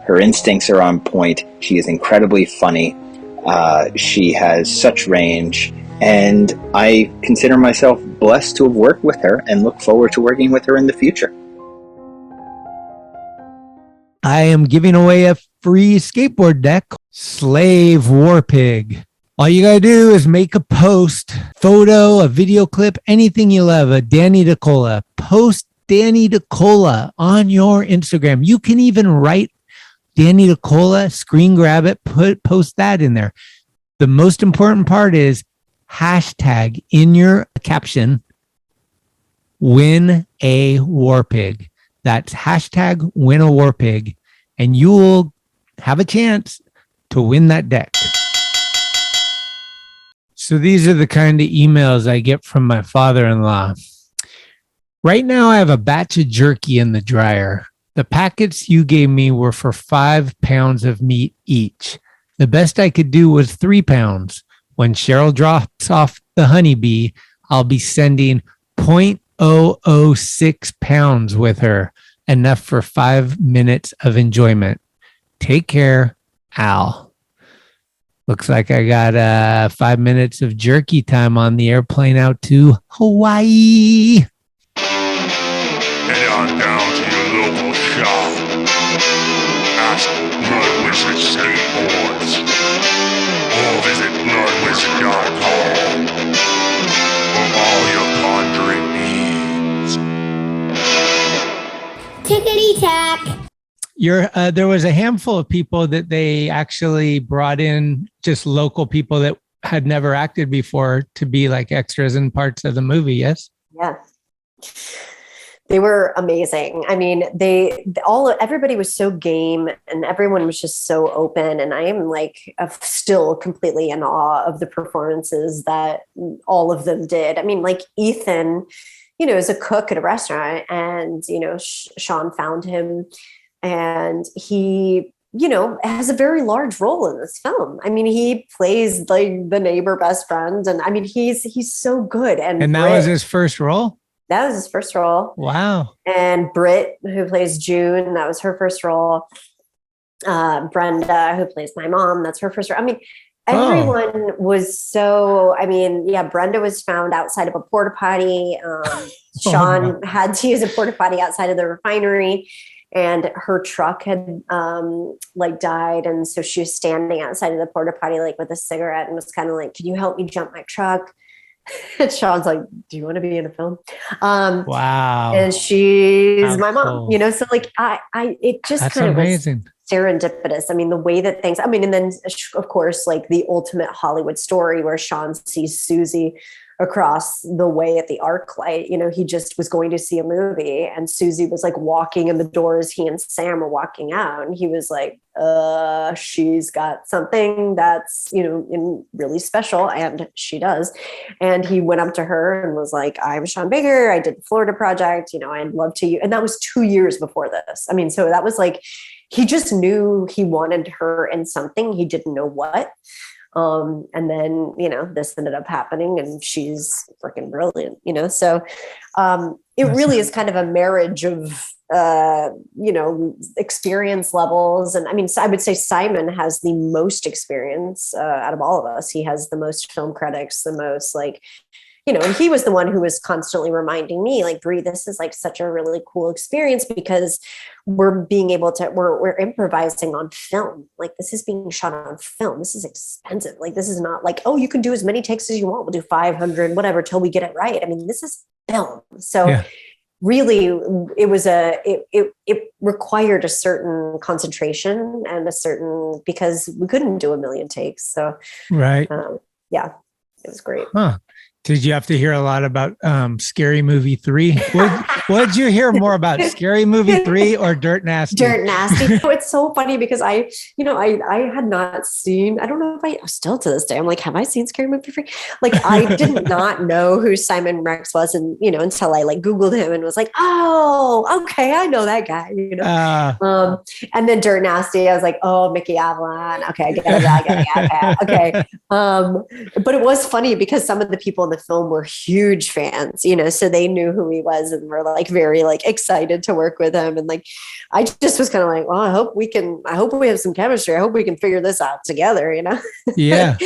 Her instincts are on point. She is incredibly funny. She has such range. And I consider myself blessed to have worked with her and look forward to working with her in the future. I am giving away a free skateboard deck, Slave Warpig. All you got to do is make a post, photo, a video clip, anything you love, a Danny DeCola. Post Danny DeCola on your Instagram. You can even write Danny DeCola, screen grab it, post that in there. The most important part is hashtag in your caption, win a Warpig. That's hashtag win a Warpig, and you will have a chance to win that deck. So these are the kind of emails I get from my father-in-law. Right now, I have a batch of jerky in the dryer. The packets you gave me were for 5 pounds of meat each. The best I could do was 3 pounds. When Cheryl drops off the honeybee, I'll be sending 0.006 pounds with her, enough for 5 minutes of enjoyment. Take care, Al. Looks like I got 5 minutes of jerky time on the airplane out to Hawaii. Head on down to your local shop. Ask Blood Wizard Skateboards. Or visit bloodwizard.com for all your conjuring needs. Tickety-tack. There was a handful of people that they actually brought in, just local people that had never acted before to be like extras in parts of the movie. Yes. Yeah. They were amazing. I mean, everybody was so game and everyone was just so open. And I am like still completely in awe of the performances that all of them did. I mean, like Ethan, is a cook at a restaurant, and, Sean found him, and he, has a very large role in this film. I mean, he plays like the neighbor best friend. And I mean, he's so good. And that was his first role? That was his first role. Wow. And Britt, who plays June, that was her first role. Brenda, who plays my mom, that's her first role. I mean, everyone was so, Brenda was found outside of a porta potty. Sean had to use a porta potty outside of the refinery, and her truck had died. And so she was standing outside of the porta potty, like with a cigarette, and was kind of like, can you help me jump my truck? And Sean's like, do you want to be in a film? Wow. And she's my mom, so like, it just That's kind amazing. of was serendipitous. I mean, the way that things, and then of course, like the ultimate Hollywood story where Sean sees Susie across the way at the arc light. He just was going to see a movie, and Susie was like walking in the door as he and Sam were walking out. And he was like, she's got something that's, really special. And she does. And he went up to her and was like, I'm Sean Baker. I did the Florida Project. I'd love to you. And that was 2 years before this. I mean, so that was like, he just knew he wanted her in something. He didn't know what. And then, this ended up happening, and she's freaking brilliant, so, it really is kind of a marriage of, experience levels. And I mean, I would say Simon has the most experience, out of all of us. He has the most film credits, the most he was the one who was constantly reminding me, like, Bree, this is like such a really cool experience because we're improvising on film. Like, this is being shot on film. This is expensive. Like, this is not like, oh, you can do as many takes as you want. We'll do 500, whatever, till we get it right. I mean, this is film. So really it was it required a certain concentration and because we couldn't do a million takes. So, right. It was great. Huh. Did you have to hear a lot about Scary Movie 3? What did you hear more about, Scary Movie 3 or Dirt Nasty? Dirt Nasty. It's so funny because I had not seen, I don't know if still to this day, I'm like, have I seen Scary Movie 3? Like, I did not know who Simon Rex was, and, until I like Googled him and was like, oh, okay, I know that guy, and then Dirt Nasty, I was like, oh, Mickey Avalon. Okay, I get it. Okay. But it was funny because some of the people in the film were huge fans, so they knew who he was and were like very like excited to work with him. And like, I just was kind of like, well, I hope we have some chemistry. I hope we can figure this out together, Yeah.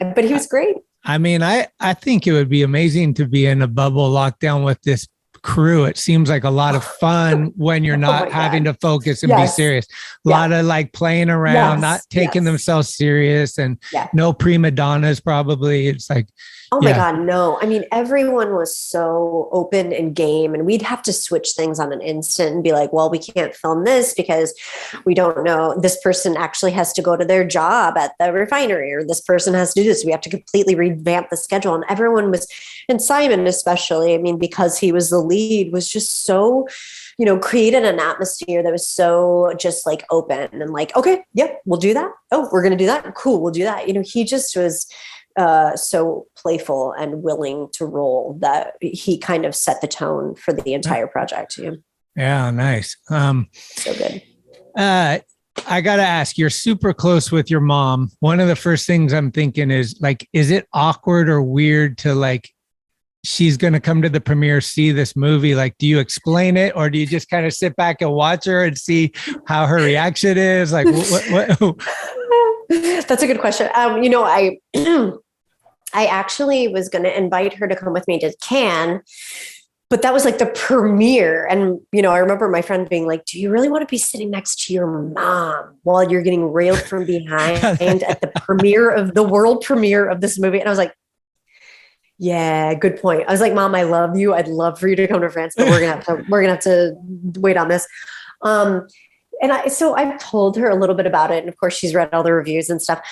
But he was great. I mean, I think it would be amazing to be in a bubble lockdown with this crew. It seems like a lot of fun when you're not having to focus and be serious. A lot of like playing around, not taking themselves serious, and no prima donnas probably. It's like, oh my God, no. I mean, everyone was so open and game, and we'd have to switch things on an instant and be like, well, we can't film this because we don't know. This person actually has to go to their job at the refinery, or this person has to do this. We have to completely revamp the schedule. And everyone was, and Simon especially, I mean, because he was the lead, was just so, created an atmosphere that was so just like open and like, okay, yep, we'll do that. Oh, we're going to do that. Cool. We'll do that. He just was so playful and willing to roll that he kind of set the tone for the entire project. Yeah, nice. So good. I got to ask, you're super close with your mom. One of the first things I'm thinking is like, is it awkward or weird to like, she's going to come to the premiere, see this movie? Like, do you explain it, or do you just kind of sit back and watch her and see how her reaction is? Like, what? That's a good question. I actually was going to invite her to come with me to Cannes, but that was like the premiere. And, I remember my friend being like, do you really want to be sitting next to your mom while you're getting railed from behind at the world premiere of this movie? And I was like, yeah, good point. I was like, Mom, I love you. I'd love for you to come to France, but we're going to have to wait on this. So I've told her a little bit about it. And of course she's read all the reviews and stuff.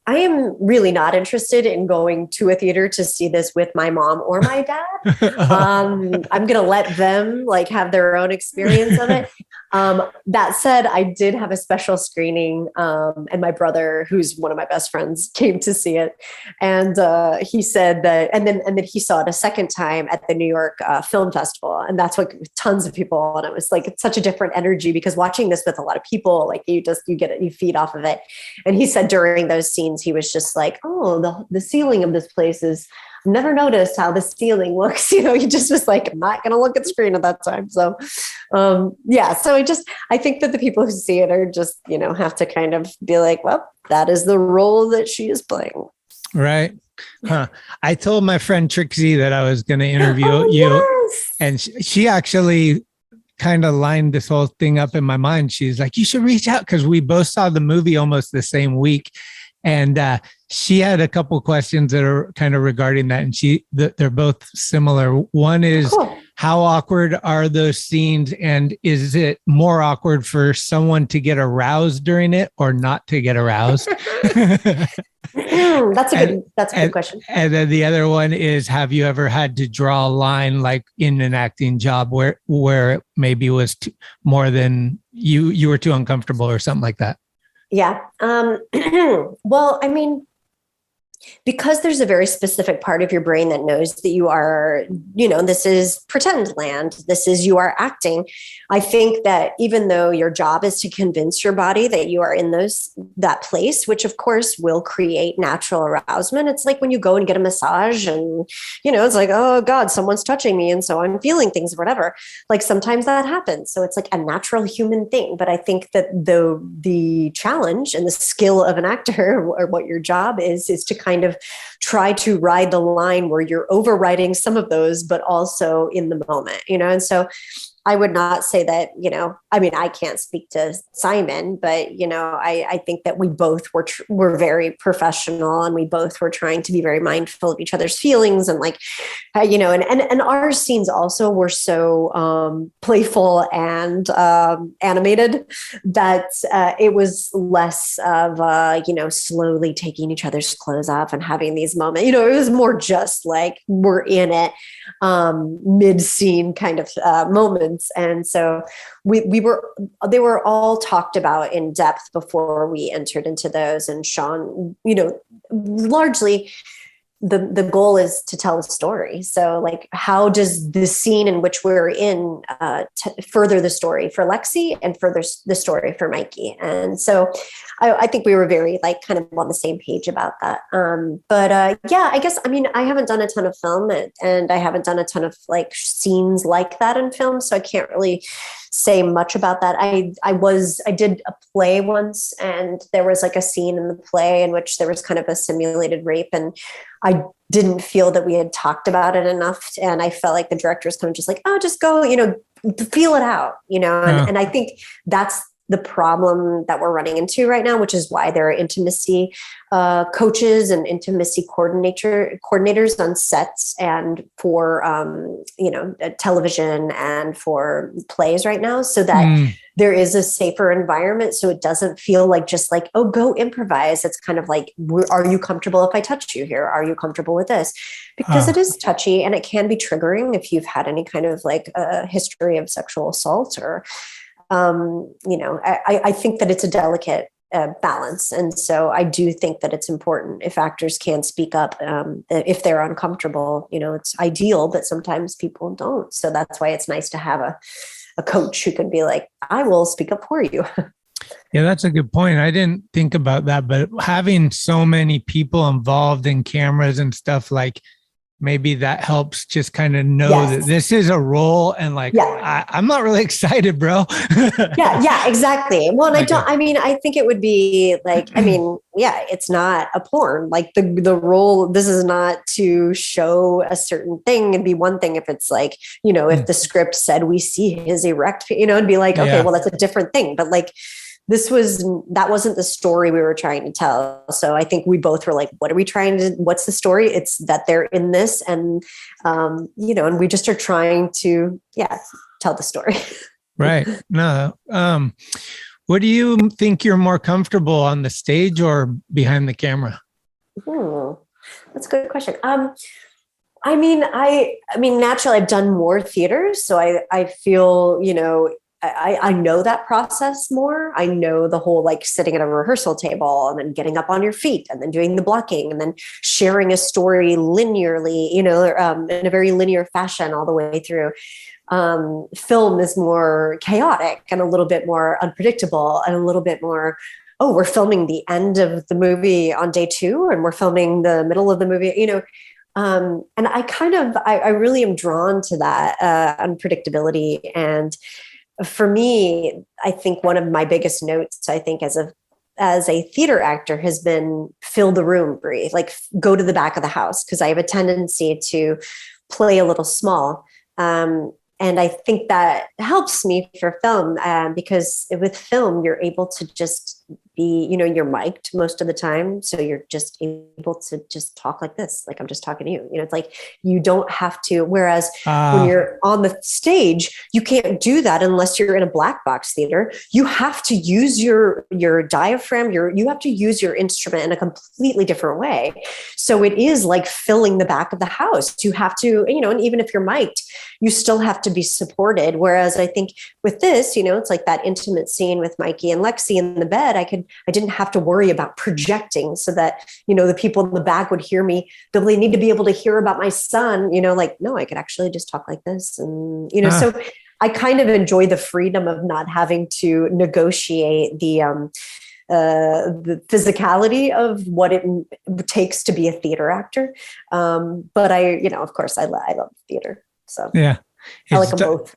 I am really not interested in going to a theater to see this with my mom or my dad. I'm going to let them like have their own experience of it. That said, I did have a special screening, and my brother, who's one of my best friends, came to see it, and he said that, and then he saw it a second time at the New York Film Festival, and that's what tons of people, and it was like it's such a different energy because watching this with a lot of people, like you get it, you feed off of it. And he said during those scenes, he was just like, "Oh, the ceiling of this place is." Never noticed how the ceiling looks. He just was like, I'm not going to look at the screen at that time. So, yeah. So I think that the people who see it are just, have to kind of be like, well, that is the role that she is playing. Right. Huh. I told my friend Trixie that I was going to interview you. Yes. And she actually kind of lined this whole thing up in my mind. She's like, you should reach out because we both saw the movie almost the same week. And she had a couple questions that are kind of regarding that. And they're both similar. One is, cool. How awkward are those scenes? And is it more awkward for someone to get aroused during it or not to get aroused? That's a good question. And then the other one is, have you ever had to draw a line like in an acting job where it maybe was more than you were too uncomfortable or something like that? Yeah. Well, I mean, because there's a very specific part of your brain that knows that you are, this is pretend land. You are acting. I think that even though your job is to convince your body that you are in that place, which of course will create natural arousement. It's like when you go and get a massage and, it's like, oh God, someone's touching me. And so I'm feeling things or whatever. Like sometimes that happens. So it's like a natural human thing. But I think that the challenge and the skill of an actor or what your job is to kind of try to ride the line where you're overriding some of those, but also in the moment, and so I would not say that, I can't speak to Simon, but, I think that we both were very professional and we both were trying to be very mindful of each other's feelings and like, and our scenes also were so playful and animated that it was less of, slowly taking each other's clothes off and having these moments, it was more just like we're in it mid-scene kind of moments. And so they were all talked about in depth before we entered into those. And Sean, largely the goal is to tell a story. So like, how does the scene in which we're in further the story for Lexi and further the story for Mikey? And so I think we were very like kind of on the same page about that. Yeah, I guess, I haven't done a ton of film and I haven't done a ton of like scenes like that in film. So I can't really say much about that. I did a play once and there was like a scene in the play in which there was kind of a simulated rape and I didn't feel that we had talked about it enough. And I felt like the director was kind of just like, oh, just go, feel it out, and I think that's the problem that we're running into right now, which is why there are intimacy coaches and intimacy coordinators on sets and for, television and for plays right now, so that there is a safer environment. So it doesn't feel like just like, oh, go improvise. It's kind of like, are you comfortable if I touch you here? Are you comfortable with this? Because it is touchy and it can be triggering if you've had any kind of like a history of sexual assault or, I think that it's a delicate balance. And so I do think that it's important if actors can speak up, if they're uncomfortable, it's ideal, but sometimes people don't. So that's why it's nice to have a coach who can be like, I will speak up for you. Yeah, that's a good point. I didn't think about that, but having so many people involved in cameras and stuff, like maybe that helps just kind of know that this is a role and like, I'm not really excited, bro. yeah, exactly. Well, and I think it would be like, it's not a porn, like the role, this is not to show a certain thing. It'd be one thing if it's like, if the script said we see his erect, it'd be like, okay, well, that's a different thing. But like, that wasn't the story we were trying to tell. So I think we both were like, what's the story? It's that they're in this and, and we just are trying to, tell the story. Right. No. What do you think you're more comfortable on the stage or behind the camera? That's a good question. I mean, naturally, I've done more theaters, so I feel, I know that process more. I know the whole like sitting at a rehearsal table and then getting up on your feet and then doing the blocking and then sharing a story linearly, in a very linear fashion all the way through. Film is more chaotic and a little bit more unpredictable and a little bit more, oh, we're filming the end of the movie on day 2 and we're filming the middle of the movie, and I really am drawn to that unpredictability. And for me, I think one of my biggest notes, I think as a theater actor has been fill the room, Bree, like go to the back of the house. Cause I have a tendency to play a little small. And I think that helps me for film because with film, you're able to just be, you're mic'd most of the time. So you're just able to just talk like this, like I'm just talking to you. It's like you don't have to. Whereas when you're on the stage, you can't do that unless you're in a black box theater. You have to use your diaphragm. You have to use your instrument in a completely different way. So it is like filling the back of the house. You have to, and even if you're mic'd, you still have to be supported. Whereas I think with this, it's like that intimate scene with Mikey and Lexi in the bed. I didn't have to worry about projecting so that, the people in the back would hear me. They need to be able to hear about my son, like, no, I could actually just talk like this. And, so I kind of enjoy the freedom of not having to negotiate the physicality of what it takes to be a theater actor. But of course I love theater. So yeah, I like them both.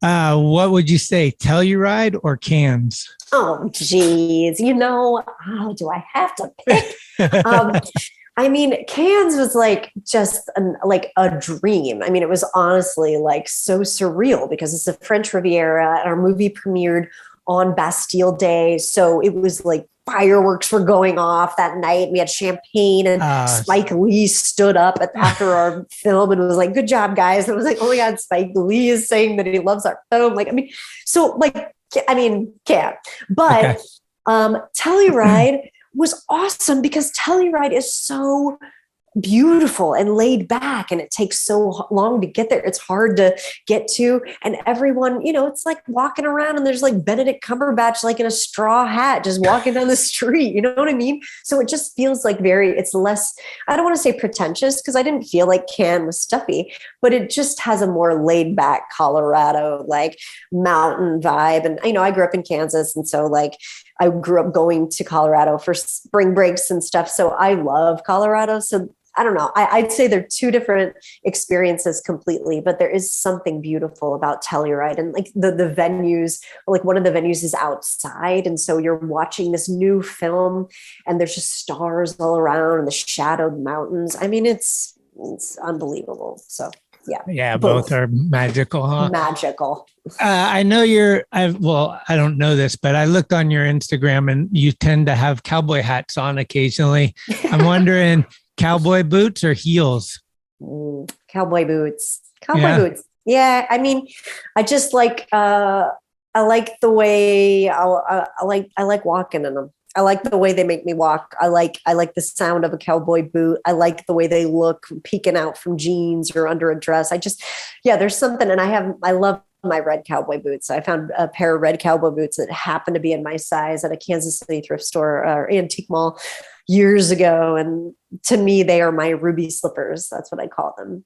What would you say, Telluride or cans? Oh, geez. Do I have to pick? Cannes was like just a dream. It was honestly like so surreal because it's the French Riviera and our movie premiered on Bastille Day. So it was like fireworks were going off that night. We had champagne and Spike Lee stood up after our film and was like, good job, guys. And I was like, oh my God, Spike Lee is saying that he loves our film. Can't. But okay. Telluride was awesome because Telluride is so beautiful and laid back and it takes so long to get there. It's hard to get to. And everyone, it's like walking around and there's like Benedict Cumberbatch, like in a straw hat, just walking down the street. You know what I mean? So it just feels like it's less, I don't want to say pretentious because I didn't feel like Cannes was stuffy, but it just has a more laid back Colorado, like mountain vibe. And I grew up in Kansas. And so like, I grew up going to Colorado for spring breaks and stuff. So I love Colorado. So I don't know. I'd say they're two different experiences completely, but there is something beautiful about Telluride and like the venues, like one of the venues is outside. And so you're watching this new film and there's just stars all around and the shadowed mountains. It's unbelievable. So yeah. Both are magical, huh? Magical. I know I don't know this, but I looked on your Instagram and you tend to have cowboy hats on occasionally. I'm wondering, cowboy boots or heels? Cowboy boots. Boots. Yeah. I just like, I like the way I like walking in them. I like the way they make me walk. I like the sound of a cowboy boot. I like the way they look peeking out from jeans or under a dress. There's something. And I love my red cowboy boots. I found a pair of red cowboy boots that happened to be in my size at a Kansas City thrift store or antique mall years ago. And to me, they are my ruby slippers. That's what I call them.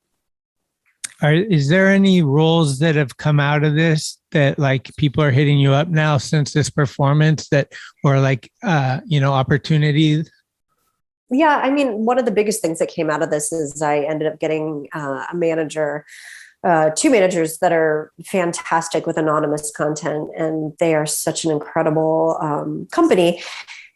Is there any roles that have come out of this that like people are hitting you up now since this performance or like, opportunities? Yeah. One of the biggest things that came out of this is I ended up getting a manager, two managers that are fantastic with anonymous content, and they are such an incredible company.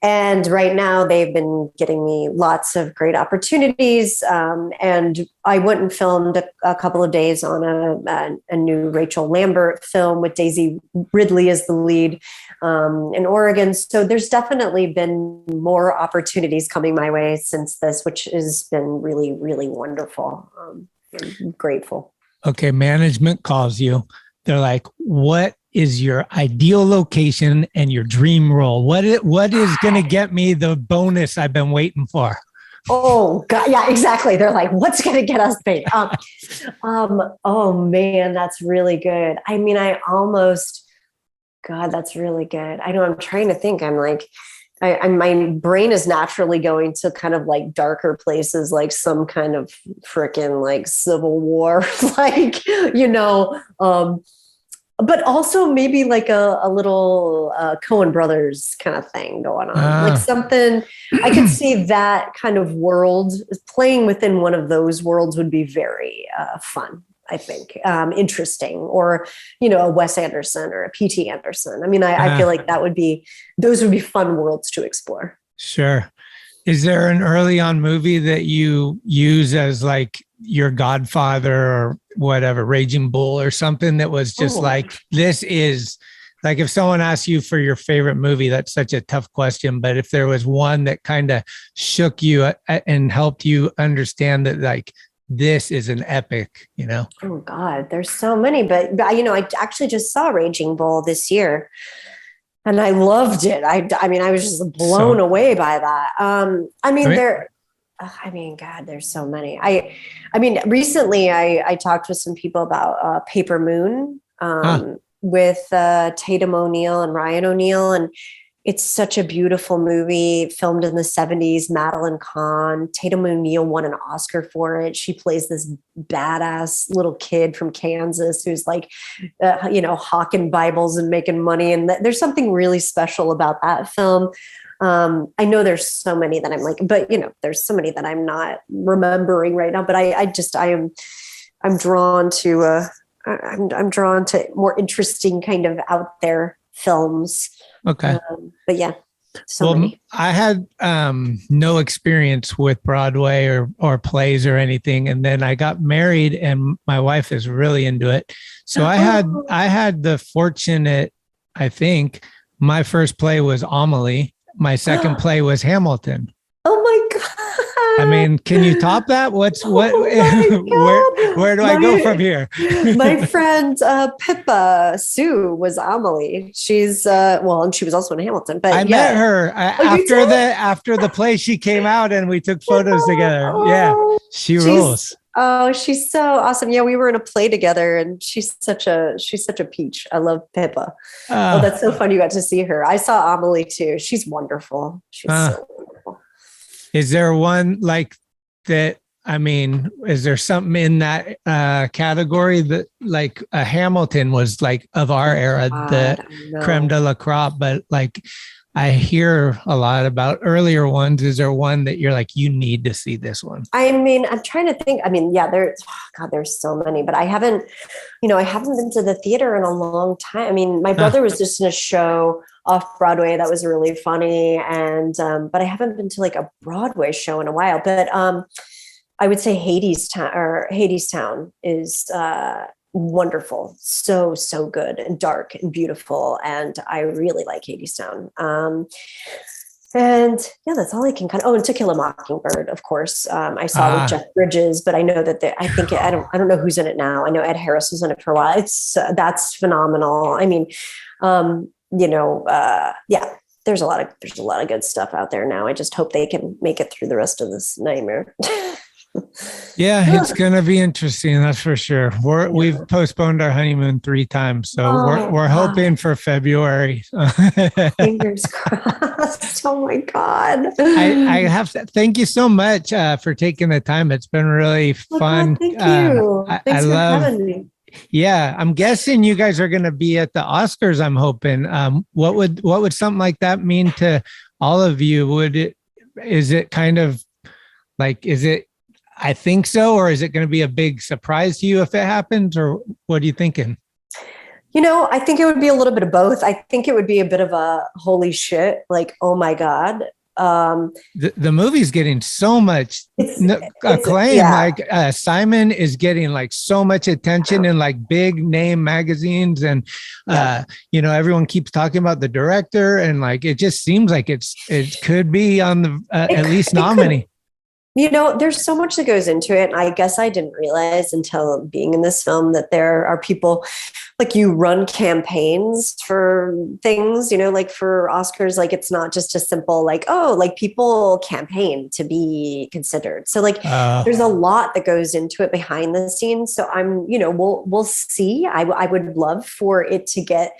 And right now they've been getting me lots of great opportunities. And I went and filmed a couple of days on a new Rachel Lambert film with Daisy Ridley as the lead in Oregon. So there's definitely been more opportunities coming my way since this, which has been really, really wonderful. I'm grateful. Okay, management calls you. They're like, what is your ideal location and your dream role? What is going to get me the bonus I've been waiting for? Oh God, yeah, exactly. They're like, what's going to get us paid? Oh man, that's really good. I mean, God, that's really good. I know. I'm trying to think. I'm like, my brain is naturally going to kind of like darker places, like some kind of frickin' like Civil War, like, but also maybe like a little Coen Brothers kind of thing going on, like something I could see that kind of world. Playing within one of those worlds would be very fun, I think, interesting, or, a Wes Anderson or a P.T. Anderson. I mean, I feel like those would be fun worlds to explore. Sure. Is there an early on movie that you use as like your Godfather or whatever, Raging Bull or something that was just like, this is like, if someone asks you for your favorite movie, that's such a tough question. But if there was one that kind of shook you and helped you understand that, like, this is an epic, Oh God, there's so many, but I actually just saw Raging Bull this year. And I loved it. I mean, I was just blown away by that. God, there's so many. I mean, recently I talked with some people about Paper Moon with Tatum O'Neal and Ryan O'Neal. And it's such a beautiful movie, filmed in the 70s, Madeline Kahn. Tatum O'Neal won an Oscar for it. She plays this badass little kid from Kansas who's like, hawking Bibles and making money. And there's something really special about that film. I know there's so many that I'm like, but there's so many that I'm not remembering right now, but I'm drawn to, I'm drawn to more interesting kind of out there films. Okay. But yeah, so many. I had no experience with Broadway or plays or anything. And then I got married and my wife is really into it. So I had the fortunate, I think my first play was Amelie. My second play was Hamilton. Oh my God. I mean, can you top that? Where do I go from here? My friend Pippa Sue was Amelie. She's and she was also in Hamilton. But I met her after the play. She came out and we took photos together. Yeah, she rules. Oh, she's so awesome. Yeah, we were in a play together and she's such a peach. I love Pippa. Oh, that's so fun you got to see her. I saw Amelie too. She's wonderful. She's so wonderful. Is there one like that? I mean, is there something in that category that like Hamilton was like of our era, the creme de la crop, but like I hear a lot about earlier ones. Is there one that you're like, you need to see this one? I mean, I'm trying to think. I mean, yeah, there's so many, but I haven't been to the theater in a long time. I mean, my brother was just in a show off Broadway that was really funny. And, but I haven't been to like a Broadway show in a while, but I would say Hadestown is wonderful. So good and dark and beautiful. And I really like Hadestown. And yeah, that's all I can and To Kill a Mockingbird, of course. I saw with Jeff Bridges, but I know that I don't know who's in it now. I know Ed Harris was in it for a while. That's phenomenal. I mean, yeah, there's a lot of good stuff out there now. I just hope they can make it through the rest of this nightmare. Yeah, it's gonna be interesting, that's for sure. We've postponed our honeymoon 3 times, so we're hoping for February. Fingers crossed. Oh my God! I have to thank you so much for taking the time. It's been really fun. Thank you. Thanks for having me. Yeah, I'm guessing you guys are going to be at the Oscars. I'm hoping. What would something like that mean to all of you? Is it kind of like, is it, I think so, or is it going to be a big surprise to you if it happens, or what are you thinking? I think it would be a little bit of both. I think it would be a bit of a holy shit, like, oh my God. The movie's getting so much acclaim. Yeah. Like Simon is getting like so much attention in like big name magazines, and everyone keeps talking about the director, and like it just seems like it could be on the at least nominee. There's so much that goes into it. And I guess I didn't realize until being in this film that there are people like you run campaigns for things, like for Oscars, like it's not just a simple like, oh, like people campaign to be considered. So like there's a lot that goes into it behind the scenes. So we'll see. I would love for it to get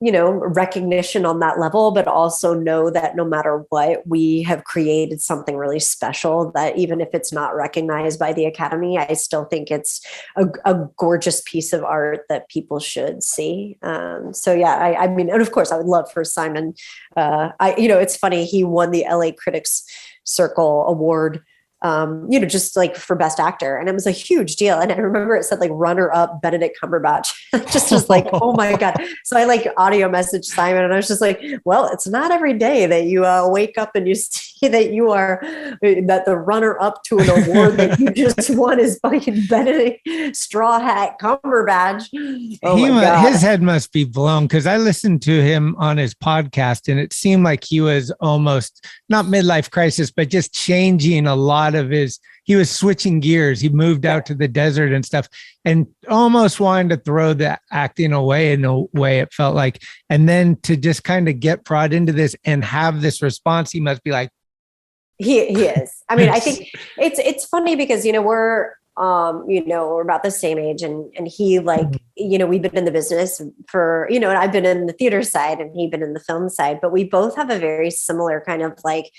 recognition on that level, but also know that no matter what, we have created something really special that even if it's not recognized by the Academy, I still think it's a gorgeous piece of art that people should see. I mean, and of course I would love for Simon, it's funny, he won the LA Critics Circle Award just like for best actor. And it was a huge deal. And I remember it said like runner up Benedict Cumberbatch. Just was like, oh my God. So I like audio messaged Simon and I was just like, well, it's not every day that you wake up and you see that you are, that the runner up to an award that you just won is fucking Benedict Straw Hat Cumberbatch. Oh my God. His head must be blown because I listened to him on his podcast and it seemed like he was almost not midlife crisis, but just changing a lot of he was switching gears. He moved out to the desert and stuff and almost wanted to throw the acting away in a way it felt like. And then to just kind of get brought into this and have this response, he must be like, he is. I mean, I think it's funny because, we're about the same age and he like, we've been in the business for, and I've been in the theater side and he'd been in the film side, but we both have a very similar kind of like,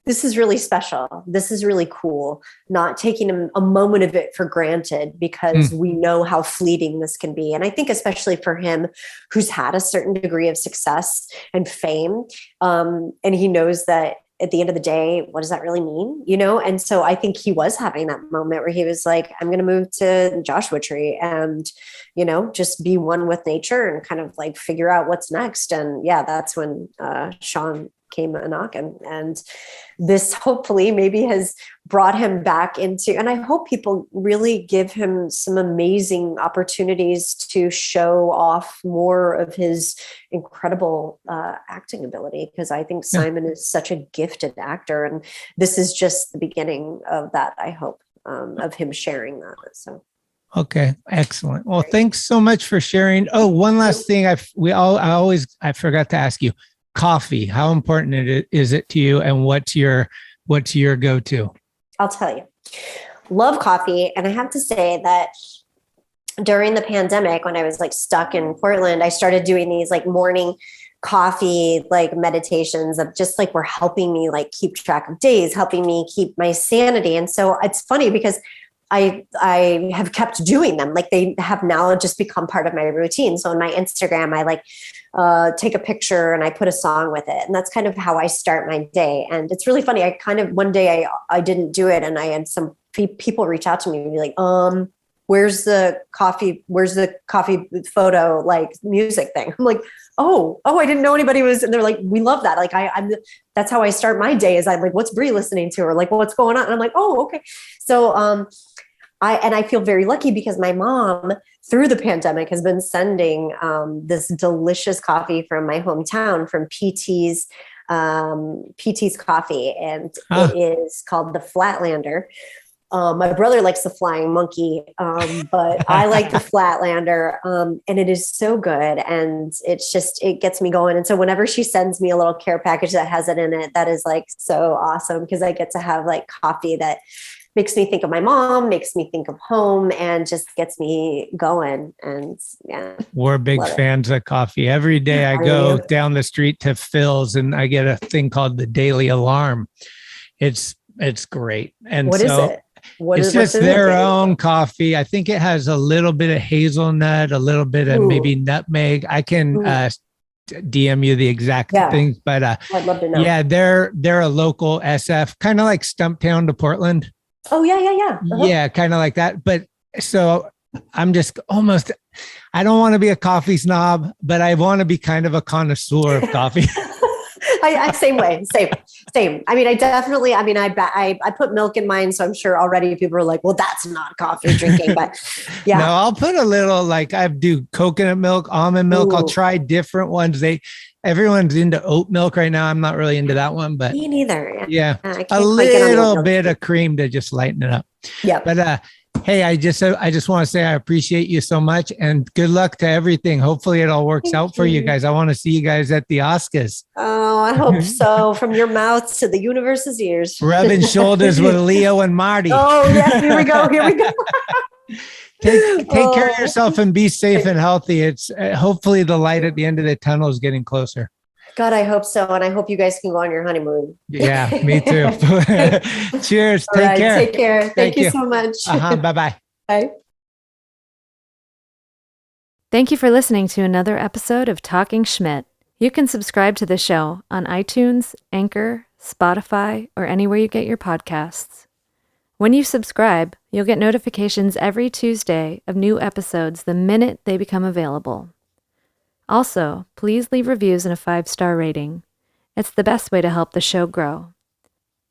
this is really special. This is really cool. Not taking a moment of it for granted because we know how fleeting this can be. And I think especially for him, who's had a certain degree of success and fame, and he knows that at the end of the day, what does that really mean? And so I think he was having that moment where he was like, I'm going to move to Joshua Tree and, just be one with nature and kind of like figure out what's next. And yeah, that's when Sean came a knocking, and this hopefully maybe has brought him back into, and I hope people really give him some amazing opportunities to show off more of his incredible acting ability, because I think Simon is such a gifted actor, and this is just the beginning of that, I hope, of him sharing that. So okay, excellent. Well, thanks so much for sharing. Oh, one last thing I forgot to ask you. Coffee, how important is it to you, and what's your go-to? I'll tell you, love coffee. And I have to say that during the pandemic, when I was like stuck in Portland, I started doing these like morning coffee, like meditations of just like were helping me like keep track of days, helping me keep my sanity. And so it's funny because I have kept doing them. Like they have now just become part of my routine. So on my Instagram, I like take a picture and I put a song with it. And that's kind of how I start my day. And it's really funny. One day I didn't do it. And I had some people reach out to me and be like, where's the coffee photo, like music thing? I'm like, oh, I didn't know anybody was, and they're like, we love that. Like that's how I start my day, is I'm like, what's Bree listening to? Or like, what's going on? And I'm like, oh, okay. So, I feel very lucky because my mom through the pandemic has been sending, this delicious coffee from my hometown from PT's Coffee. And it is called the Flatlander. My brother likes the Flying Monkey, but I like the Flatlander, and it is so good. And it gets me going. And so whenever she sends me a little care package that has it in it, that is like so awesome, because I get to have like coffee that makes me think of my mom, makes me think of home, and just gets me going. And yeah, we're big fans of coffee. Every day I go down the street to Phil's and I get a thing called the Daily Alarm. It's great. And what is it? It's just their own coffee. I think it has a little bit of hazelnut, a little bit of maybe nutmeg. I can DM you the exact things, but I'd love to know. Yeah, they're a local SF, kind of like Stumptown to Portland. Oh yeah. Uh-huh. Yeah, kind of like that. But so I'm just almost, I don't want to be a coffee snob, but I want to be kind of a connoisseur of coffee. I same way, same. I mean, I put milk in mine, so I'm sure already people are like, well, that's not coffee drinking, but yeah. No, I'll put a little, like I do coconut milk, almond milk. I'll Ooh. try different ones. Everyone's into oat milk right now. I'm not really into that one, but Me neither. yeah, I can't a quite get on the little milk. bit of cream to just lighten it up. Yeah. But hey, I just want to say I appreciate you so much, and good luck to everything. Hopefully it all works out for you guys. I want to see you guys at the Oscars. Oh, I hope so. From your mouth to the universe's ears. Rubbing shoulders with Leo and Marty. Oh, yes. Here we go. Take care of yourself and be safe and healthy. It's hopefully the light at the end of the tunnel is getting closer. God, I hope so. And I hope you guys can go on your honeymoon. Yeah, me too. Cheers. All right, take care. Thank you you so much. Bye-bye. Bye. Thank you for listening to another episode of Talkin Schmit. You can subscribe to the show on iTunes, Anchor, Spotify, or anywhere you get your podcasts. When you subscribe, you'll get notifications every Tuesday of new episodes the minute they become available. Also, please leave reviews and a 5-star rating. It's the best way to help the show grow.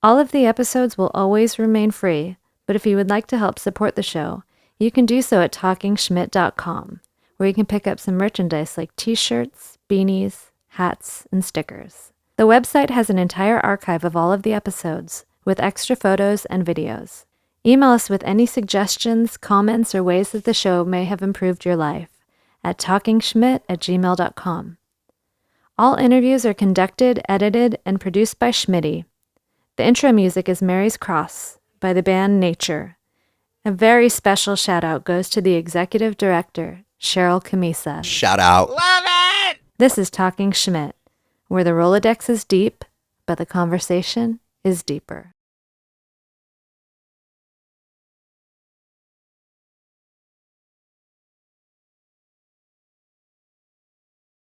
All of the episodes will always remain free, but if you would like to help support the show, you can do so at talkinschmit.com, where you can pick up some merchandise like t-shirts, beanies, hats, and stickers. The website has an entire archive of all of the episodes, with extra photos and videos. Email us with any suggestions, comments, or ways that the show may have improved your life at talkinschmit@gmail.com. All interviews are conducted, edited, and produced by Schmitty. The intro music is Mary's Cross by the band Nature. A very special shout out goes to the executive director, Cheryl Camisa. Shout out. This is Talkin Schmit, where the Rolodex is deep, but the conversation is deeper.